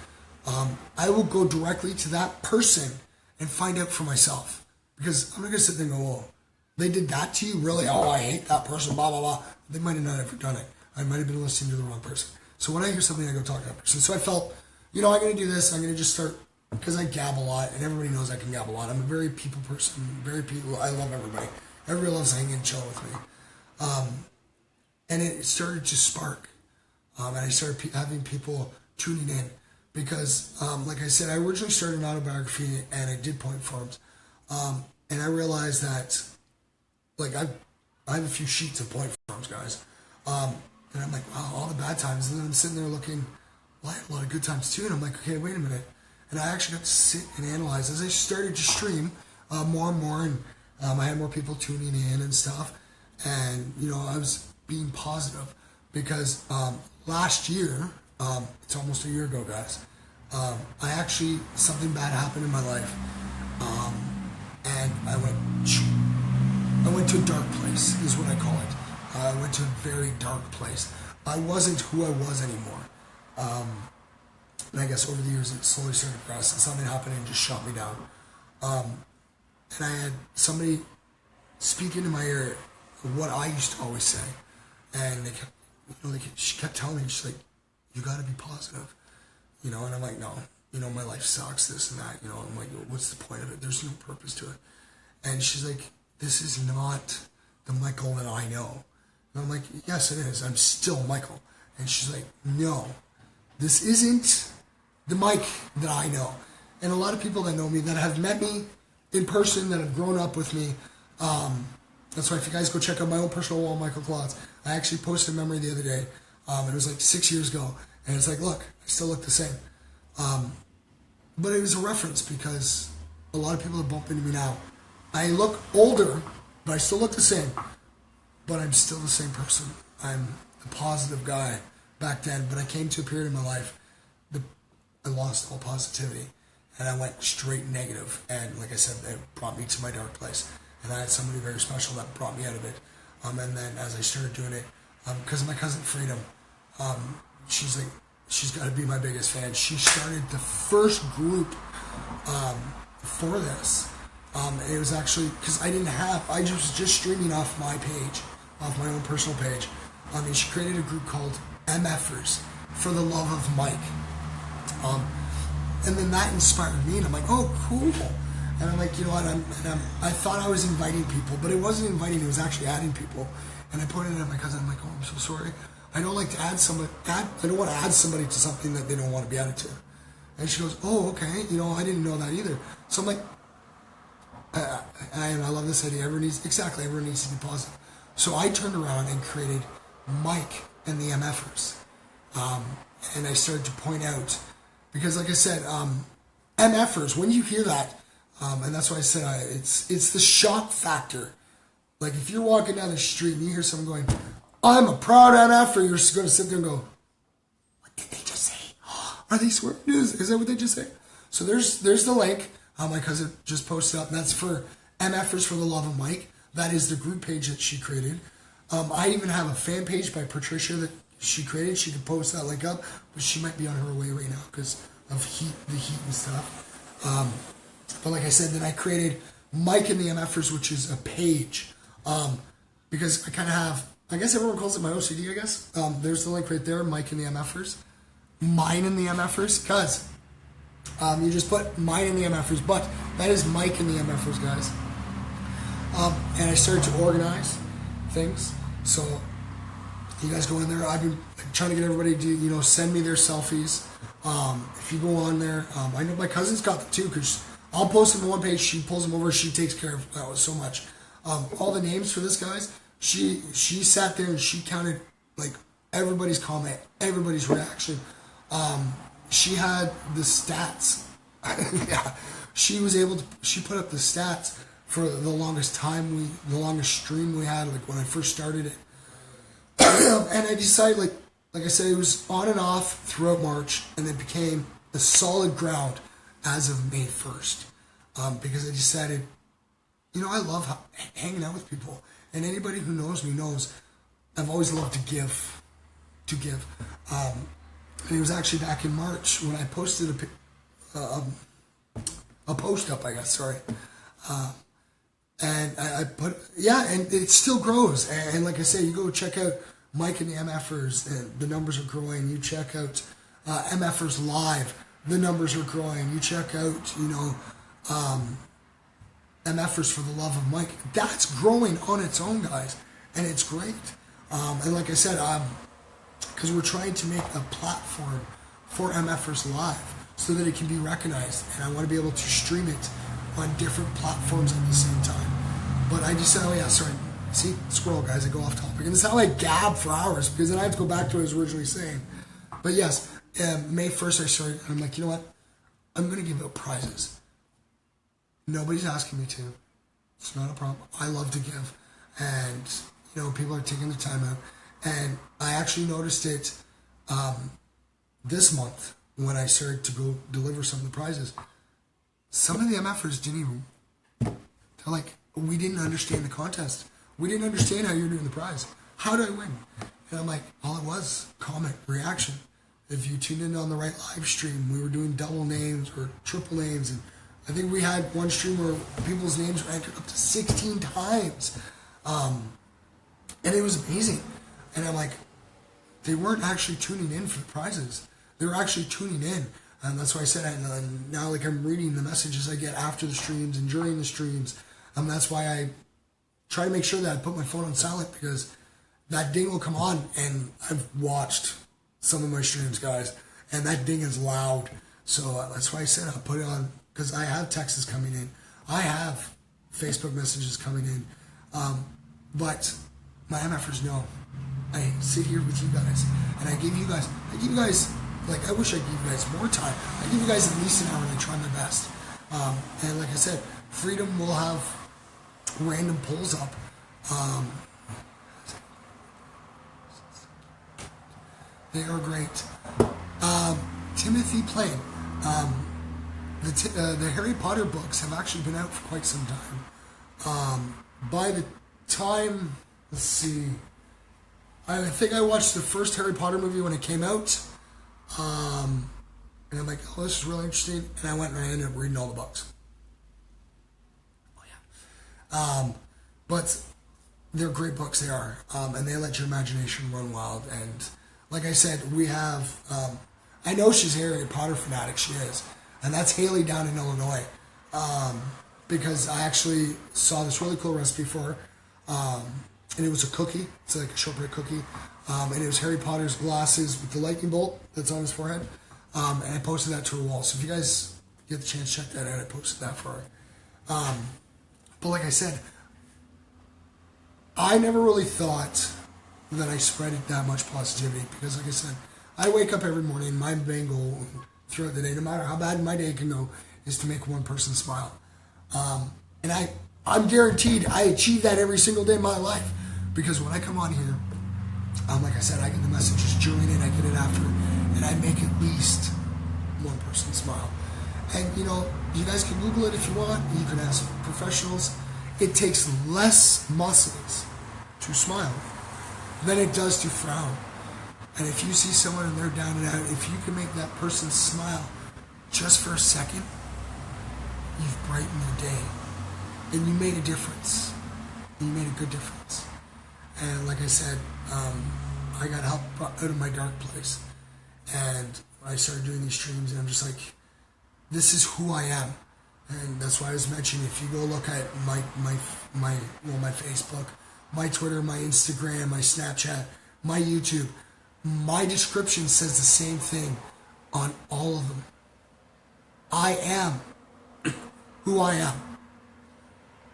I will go directly to that person and find out for myself. Because I'm not going to sit there and go, oh, they did that to you? Really? Oh, I hate that person, blah, blah, blah. They might have not ever done it. I might have been listening to the wrong person. So when I hear something, I go talk to that person. So I felt, you know, I'm going to do this. I'm going to just start, because I gab a lot, and everybody knows I can gab a lot. I'm a very people person, I love everybody. Everybody loves hanging and chill with me. And it started to spark. And I started having people tuning in. Because, like I said, I originally started an autobiography, and I did point forms. And I realized that, like, I have a few sheets of point forms, guys. And I'm like, wow, all the bad times. And then I'm sitting there looking, well, I had a lot of good times too. And I'm like, okay, wait a minute. And I actually got to sit and analyze. As I started to stream more and more, and I had more people tuning in and stuff. And, you know, I was being positive. Because last year, It's almost a year ago, guys. Something bad happened in my life. And I went to a dark place, is what I call it. I went to a very dark place. I wasn't who I was anymore. And I guess over the years it slowly started to progress, and something happened and just shot me down. And I had somebody speak into my ear what I used to always say. And she kept telling me, she's like, you got to be positive. And I'm like, no, my life sucks, this and that. I'm like, what's the point of it? There's no purpose to it. And she's like, this is not the Michael that I know. And I'm like, yes, it is. I'm still Michael. And she's like, no, this isn't the Mike that I know. And a lot of people that know me, that have met me in person, that have grown up with me, that's why if you guys go check out my own personal wall, Michael Klotz, I actually posted a memory the other day. It was like 6 years ago. And it's like, look, I still look the same. But it was a reference because a lot of people have bumped into me now. I look older, but I still look the same. But I'm still the same person. I'm a positive guy back then. But I came to a period in my life that I lost all positivity. And I went straight negative. And like I said, it brought me to my dark place. And I had somebody very special that brought me out of it. And then as I started doing it, because of my cousin Freedom, she's like, she's got to be my biggest fan. She started the first group for this. It was actually, because I was just streaming off my page, off my own personal page. And she created a group called MFers, For the Love of Mike. And then that inspired me, and I'm like, oh, cool. And I'm like, you know what, I thought I was inviting people, but it wasn't inviting, it was actually adding people. And I pointed it at my cousin, I'm like, oh, I'm so sorry. I don't like to I don't want to add somebody to something that they don't want to be added to. And she goes, oh, okay, I didn't know that either. So I'm like, I love this idea, everyone needs to be positive. So I turned around and created Mike and the MFers. And I started to point out, because like I said, MFers, when you hear that, and that's why I said it's the shock factor. Like if you're walking down the street and you hear someone going, I'm a proud MFer, you're just going to sit there and go, what did they just say? Are they swearing? Is that what they just say? So there's the link. My cousin just posted up, and that's for MFers for the Love of Mike. That is the group page that she created. I even have a fan page by Patricia that she created. She could post that link up, but she might be on her way right now because of the heat and stuff. But like I said, then I created Mike and the MFers, which is a page. Because I kind of have, I guess everyone calls it my OCD, I guess. There's the link right there, Mike and the MFers. Mine and the MFers, because you just put mine and the MFers, but that is Mike and the MFers, guys. And I started to organize things. So you guys go in there. I've been trying to get everybody to, send me their selfies. If you go on there, I know my cousin's got them too, because I'll post them on one page, she pulls them over, she takes care of so much. All the names for this, guys, she sat there and she counted like everybody's comment, everybody's reaction. She had the stats. Yeah, she put up the stats for the longest stream we had, like when I first started it. And I decided, like I said, it was on and off throughout March, and it became a solid ground as of May 1st. Because I decided, I love hanging out with people. And anybody who knows me knows I've always loved to give. And it was actually back in March when I posted a post up, I guess, sorry. And I put, and it still grows. And like I say, you go check out Mike and the MFers, and the numbers are growing. You check out MFers Live, the numbers are growing. You check out, MFers for the Love of Mike. That's growing on its own, guys. And it's great. And like I said, because we're trying to make a platform for MFers Live so that it can be recognized. And I want to be able to stream it on different platforms at the same time. But I just said, see, squirrel, guys, I go off topic. And this is how I gab for hours, because then I have to go back to what I was originally saying. But yes, May 1st I started, and I'm like, you know what? I'm going to give out prizes. Nobody's asking me to. It's not a problem. I love to give. And, people are taking the time out. And I actually noticed it this month, when I started to go deliver some of the prizes, some of the MFers didn't even, they're like, we didn't understand the contest. We didn't understand how you're doing the prize. How do I win? And I'm like, all it was, comment, reaction. If you tuned in on the right live stream, we were doing double names or triple names. And I think we had one stream where people's names were entered up to 16 times. And it was amazing. And I'm like, they weren't actually tuning in for the prizes. They were actually tuning in. And that's why I said, and now like I'm reading the messages I get after the streams and during the streams. That's why I try to make sure that I put my phone on silent, because that ding will come on, and I've watched some of my streams, guys, and that ding is loud. So that's why I said I'll put it on, because I have texts coming in. I have Facebook messages coming in. But my MFers know I sit here with you guys, and I give you guys, like, I wish I gave you guys more time. I give you guys at least an hour, and I try my best. And like I said, Freedom will have random polls up. They are great. Timothy Plain. The Harry Potter books have actually been out for quite some time. By the time, let's see, I think I watched the first Harry Potter movie when it came out. And I'm like, oh, this is really interesting. And I went and I ended up reading all the books. Oh, yeah. But they're great books, they are. And they let your imagination run wild. And like I said, we have, I know she's a Harry Potter fanatic, she is. And that's Haley down in Illinois. Because I actually saw this really cool recipe for her. And it was a cookie. It's like a shortbread cookie. And it was Harry Potter's glasses with the lightning bolt that's on his forehead. And I posted that to her wall. So if you guys get the chance, check that out. I posted that for her. But like I said, I never really thought that I spread that much positivity, because like I said, I wake up every morning, my main goal throughout the day, no matter how bad my day can go, is to make one person smile. And I'm guaranteed I achieve that every single day of my life, because when I come on here, like I said, I get the messages during it, I get it after, and I make at least one person smile. And you know, you guys can Google it if you want, you can ask professionals. It takes less muscles to smile than it does to frown. And if you see someone and they're down and out, if you can make that person smile just for a second, you've brightened their day. And you made a difference. You made a good difference. And like I said, I got help out of my dark place. And I started doing these streams, and I'm just like, this is who I am. And that's why I was mentioning, if you go look at my Facebook, my Twitter, my Instagram, my Snapchat, my YouTube, my description says the same thing on all of them. I am who I am.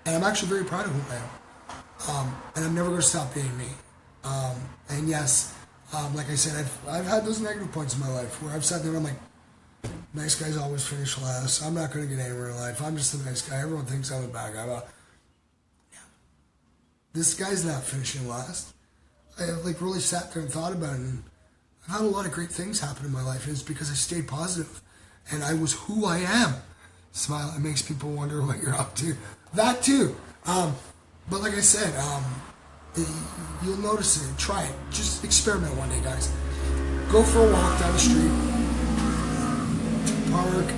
And I'm actually very proud of who I am. And I'm never going to stop being me. And yes, like I said, I've had those negative points in my life where I've sat there and I'm like, nice guys always finish last. I'm not going to get anywhere in life. I'm just a nice guy. Everyone thinks I'm a bad guy. Well, yeah. This guy's not finishing last. I have like really sat there and thought about it, and I've had a lot of great things happen in my life, and it's because I stayed positive and I was who I am. Smile, it makes people wonder what you're up to. That too. But like I said, you'll notice it. Try it. Just experiment one day, guys. Go for a walk down the street, park,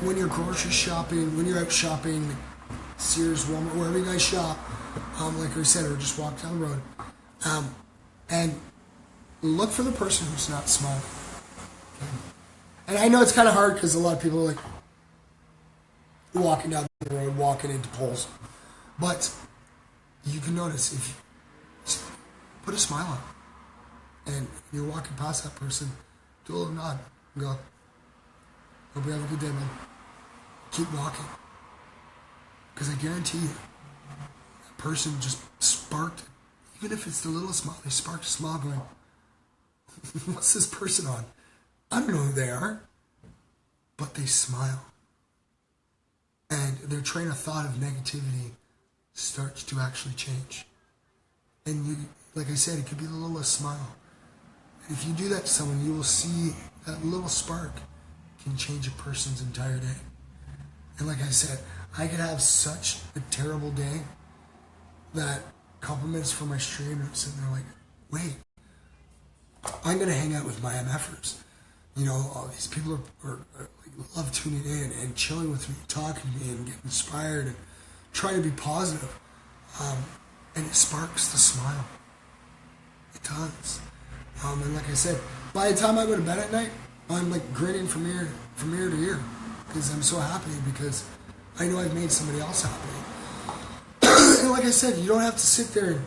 when you're grocery shopping, when you're out shopping, Sears, Walmart, wherever you guys shop, like I said, or just walk down the road, and look for the person who's not smiling. Okay? And I know it's kind of hard because a lot of people are like walking down the road, walking into poles, but you can notice if you put a smile on, and you're walking past that person, do a little nod, and go, hope you have a good day, man. Keep walking. Because I guarantee you, that person just sparked, even if it's the littlest smile, they sparked a smile going, what's this person on? I don't know who they are, but they smile. And their train of thought of negativity starts to actually change. And you, like I said, it could be the littlest smile. If you do that to someone, you will see that little spark can change a person's entire day. And like I said, I could have such a terrible day that a couple minutes for my stream, I'm sitting there like, wait, I'm going to hang out with my MFers. You know, all these people are like, love tuning in and chilling with me, talking to me and getting inspired and trying to be positive. And it sparks the smile. It does. And like I said, by the time I go to bed at night, I'm like grinning from ear to ear because I'm so happy because I know I've made somebody else happy. And like I said, you don't have to sit there and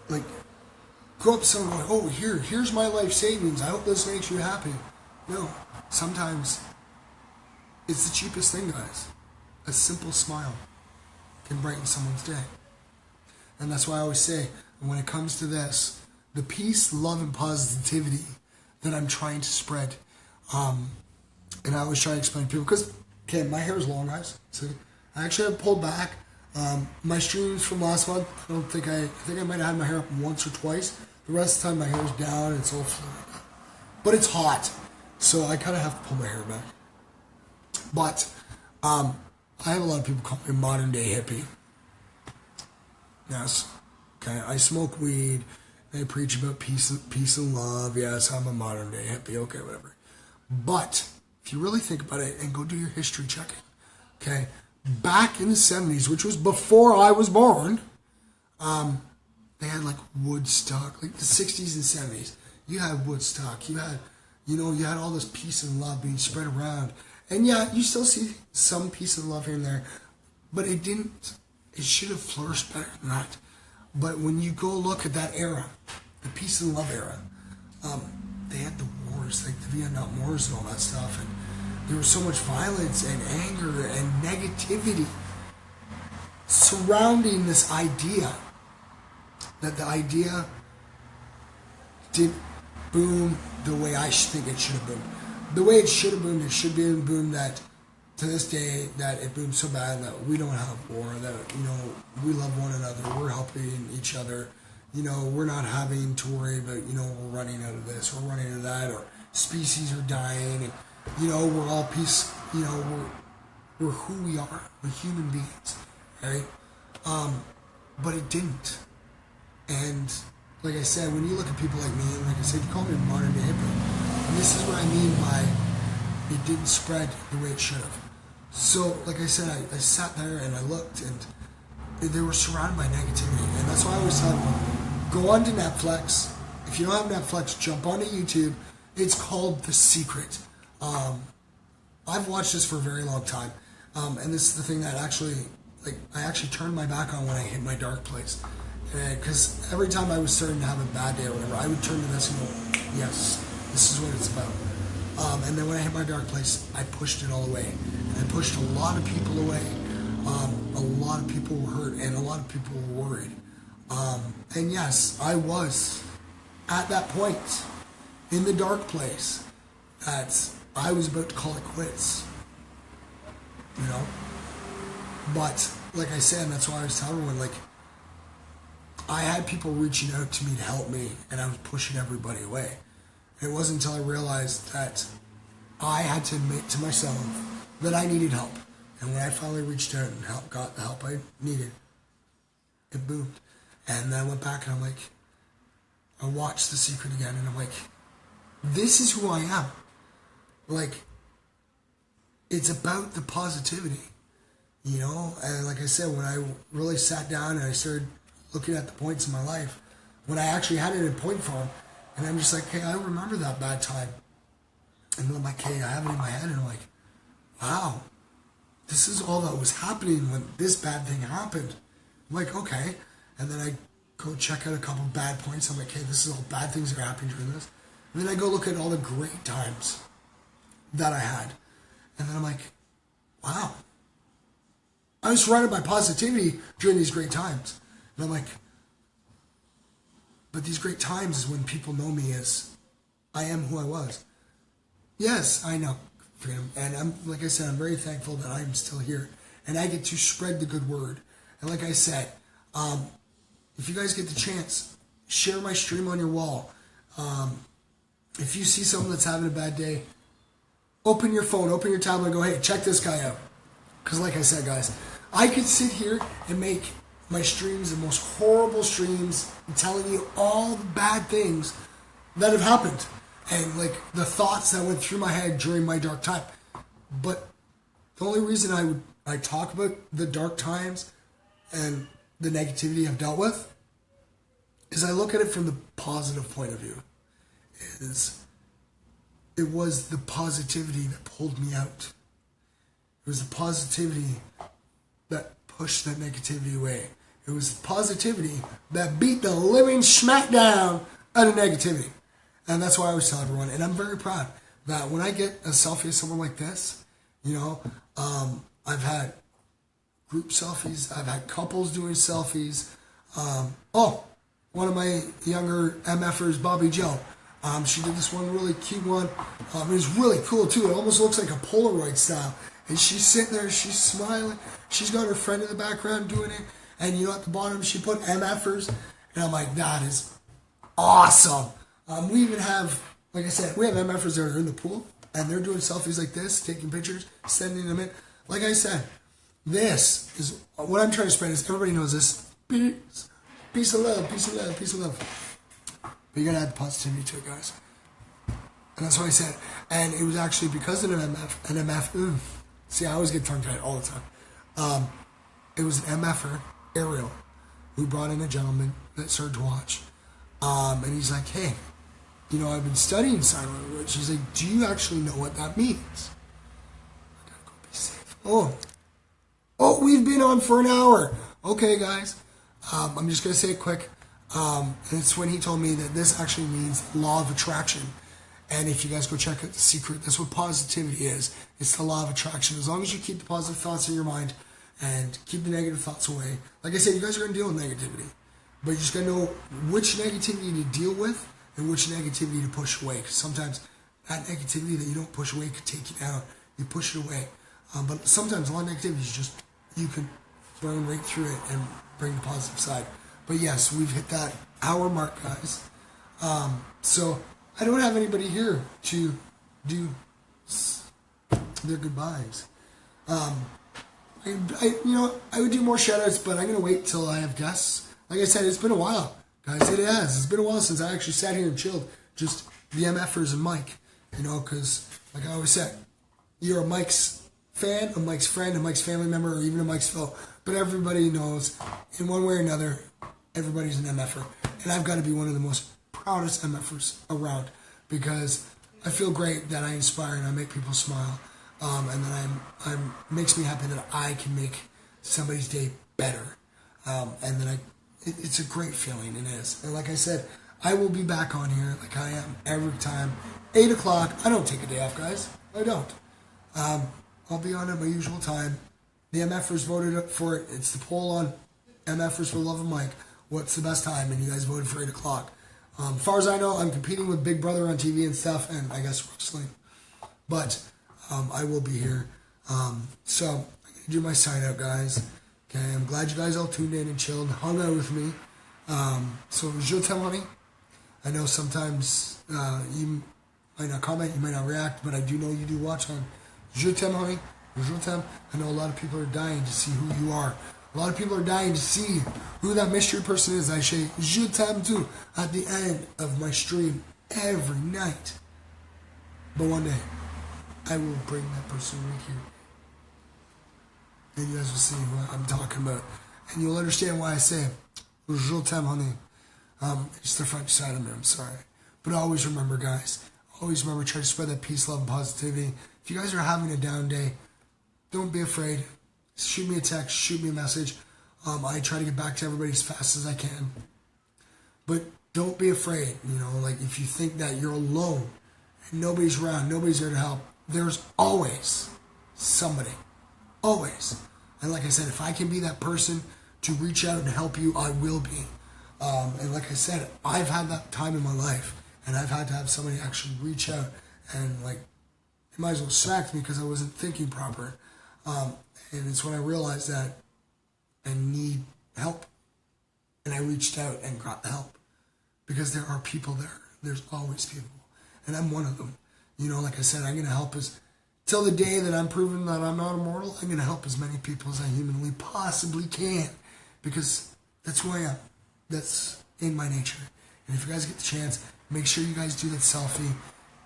like go up to someone and go, oh, here's my life savings. I hope this makes you happy. No, sometimes it's the cheapest thing, guys. A simple smile can brighten someone's day. And that's why I always say, when it comes to this, the peace, love, and positivity that I'm trying to spread, and I always try to explain to people, because, okay, my hair is long, guys. So I actually have pulled back. My streams from last month, I think I might have had my hair up once or twice. The rest of the time my hair is down, it's all flat. But it's hot, so I kind of have to pull my hair back. But I have a lot of people call me a modern day hippie. Yes. Okay, I smoke weed. I preach about peace and love. Yes, I'm a modern day hippie. Okay, whatever. But if you really think about it and go do your history checking, okay, back in the 70s, which was before I was born, they had like Woodstock, like the 60s and 70s. You had Woodstock. You had all this peace and love being spread around. And yeah, you still see some peace and love here and there, but it should have flourished better than that. But when you go look at that era, the peace and love era, they had the wars, like the Vietnam Wars and all that stuff, and there was so much violence and anger and negativity surrounding this idea, that the idea didn't boom the way I think it should have boomed. The way it should have boomed, it should be boomed that to this day that it boomed so bad that we don't have war, that, you know, we love one another, we're helping each other, you know, we're not having to worry about, you know, we're running out of this, we're running out of that, or species are dying, and, you know, we're all peace, you know, we're who we are, we're human beings, right? But it didn't. And like I said, when you look at people like me, like I said, you call me a modern day hippie, and this is what I mean by it didn't spread the way it should have. So, like I said, I sat there and I looked, and they were surrounded by negativity. And that's why I always tell them, go on to Netflix. If you don't have Netflix, jump onto YouTube. It's called The Secret. I've watched this for a very long time. And this is the thing that actually, like, I actually turned my back on when I hit my dark place. Because every time I was starting to have a bad day or whatever, I would turn to this and go, yes, this is what it's about. And then when I hit my dark place, I pushed it all away. And I pushed a lot of people away. A lot of people were hurt, and a lot of people were worried. And yes, I was at that point in the dark place that I was about to call it quits. You know? But, like I said, and that's why I was telling everyone, like, I had people reaching out to me to help me, and I was pushing everybody away. It wasn't until I realized that I had to admit to myself that I needed help. And when I finally reached out and got the help I needed, it boomed. And then I went back and I'm like, I watched The Secret again, and I'm like, this is who I am. Like, it's about the positivity, you know? And like I said, when I really sat down and I started looking at the points in my life, when I actually had it in point form, and I'm just like, hey, I remember that bad time. And then I'm like, hey, I have it in my head, and I'm like, wow, this is all that was happening when this bad thing happened. I'm like, okay. And then I go check out a couple bad points. I'm like, hey, this is all bad things that are happening during this. And then I go look at all the great times that I had. And then I'm like, wow, I was surrounded by positivity during these great times. And I'm like, but these great times is when people know me as I am who I was. Yes, I know, freedom. And I'm, like I said, I'm very thankful that I'm still here. And I get to spread the good word. And like I said, if you guys get the chance, share my stream on your wall. If you see someone that's having a bad day, open your phone, open your tablet, and go, hey, check this guy out. Because like I said, guys, I could sit here and make my streams the most horrible streams, telling you all the bad things that have happened. And like the thoughts that went through my head during my dark time. But the only reason I talk about the dark times and the negativity I've dealt with is I look at it from the positive point of view. It was the positivity that pulled me out. It was the positivity that pushed that negativity away. It was the positivity that beat the living smackdown out of negativity. And that's why I always tell everyone, and I'm very proud that when I get a selfie of someone like this, you know, I've had group selfies, I've had couples doing selfies. One of my younger MFers, Bobby Joe, she did this one really cute one. It was really cool too. It almost looks like a Polaroid style. And she's sitting there, she's smiling. She's got her friend in the background doing it. And you know, at the bottom, she put MFers. And I'm like, that is awesome. We even have, like I said, we have MFers that are in the pool. And they're doing selfies like this, taking pictures, sending them in. Like I said, this is, what I'm trying to spread is, everybody knows this. Peace of love, peace of love, peace of love. But you gotta add positivity to it, guys. And that's what I said. And it was actually because of an MF. See, I always get tongue-tied all the time. It was an MFer, Ariel, who brought in a gentleman that started to watch. And he's like, hey, you know, I've been studying sign language. He's like, do you actually know what that means? I gotta go be safe. Oh, we've been on for an hour. Okay, guys. I'm just gonna say it quick. And it's when he told me that this actually means law of attraction. And if you guys go check out The Secret, that's what positivity is. It's the law of attraction. As long as you keep the positive thoughts in your mind and keep the negative thoughts away. Like I said, you guys are going to deal with negativity. But you just got to know which negativity to deal with and which negativity to push away. Because sometimes that negativity that you don't push away could take you down. You push it away. But sometimes a lot of negativity is just, you can burn right through it and bring the positive side. But yes, we've hit that hour mark, guys. So I don't have anybody here to do their goodbyes. I would do more shout-outs, but I'm going to wait till I have guests. Like I said, it's been a while, guys. It has. It's been a while since I actually sat here and chilled. Just the MFers and Mike, you know, because like I always said, you're a Mike's fan, a Mike's friend, a Mike's family member, or even a Mike's foe. But everybody knows, in one way or another, everybody's an MFer. And I've got to be one of the most proudest MFers around, because I feel great that I inspire and I make people smile, and that I'm makes me happy that I can make somebody's day better, and then it's a great feeling. It is. And like I said, I will be back on here like I am every time, 8 o'clock. I don't take a day off, guys. I don't. I'll be on at my usual time. The MFers voted for it. It's the poll on MFers for Love of Mike. What's the best time? And you guys voted for 8 o'clock. As far as I know, I'm competing with Big Brother on TV and stuff, and I guess wrestling. But I will be here. So I'm going to do my sign out, guys. Okay, I'm glad you guys all tuned in and chilled, hung out with me. So je t'aime, honey. I know sometimes you might not comment, you might not react, but I do know you do watch on je t'aime, honey. Je t'aime. I know a lot of people are dying to see who you are. A lot of people are dying to see who that mystery person is. I say je t'aime too at the end of my stream every night. But one day, I will bring that person right here. And you guys will see what I'm talking about. And you'll understand why I say je t'aime, honey. It's the French side of me, I'm sorry. But always remember, guys. Always remember, try to spread that peace, love, and positivity. If you guys are having a down day, don't be afraid. Shoot me a text, shoot me a message. I try to get back to everybody as fast as I can. But don't be afraid, you know, like if you think that you're alone and nobody's around, nobody's there to help, there's always somebody. Always. And like I said, if I can be that person to reach out and help you, I will be. And like I said, I've had that time in my life, and I've had to have somebody actually reach out and like, it might as well smack me because I wasn't thinking proper. And it's when I realized that I need help. And I reached out and got help. Because there are people there There's always people. And I'm one of them. You know, like I said, I'm going to help till the day that I'm proven that I'm not immortal, I'm going to help as many people as I humanly possibly can. Because that's who I am. That's in my nature. And if you guys get the chance, make sure you guys do that selfie.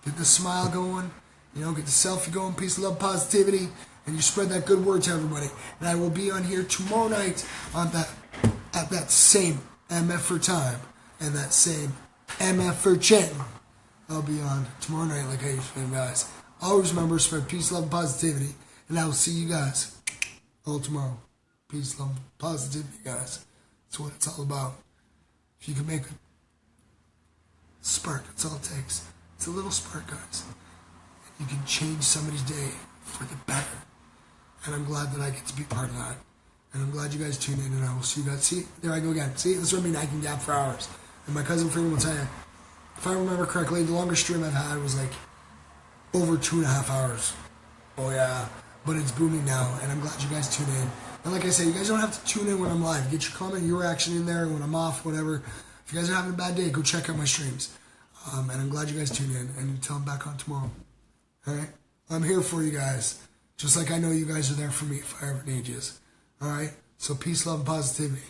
Get the smile going. You know, get the selfie going. Peace, love, positivity. And you spread that good word to everybody. And I will be on here tomorrow night at that same MF for time and that same MF for channel. I'll be on tomorrow night like I usually am, guys. Always remember, spread peace, love, and positivity. And I will see you guys all tomorrow. Peace, love, and positivity, guys. That's what it's all about. If you can make a spark, that's all it takes. It's a little spark, guys. You can change somebody's day for the better. And I'm glad that I get to be part of that. And I'm glad you guys tuned in, and I will see you guys. See, there I go again. See, this is what I mean, I can gab for hours. And my cousin Freeman will tell you, if I remember correctly, the longest stream I've had was like over 2.5 hours. Oh yeah, but it's booming now, and I'm glad you guys tune in. And like I said, you guys don't have to tune in when I'm live. Get your comment, your reaction in there when I'm off, whatever. If you guys are having a bad day, go check out my streams. And I'm glad you guys tune in, and until I'm back on tomorrow. All right? I'm here for you guys, just like I know you guys are there for me if I ever need you. All right? So peace, love, and positivity.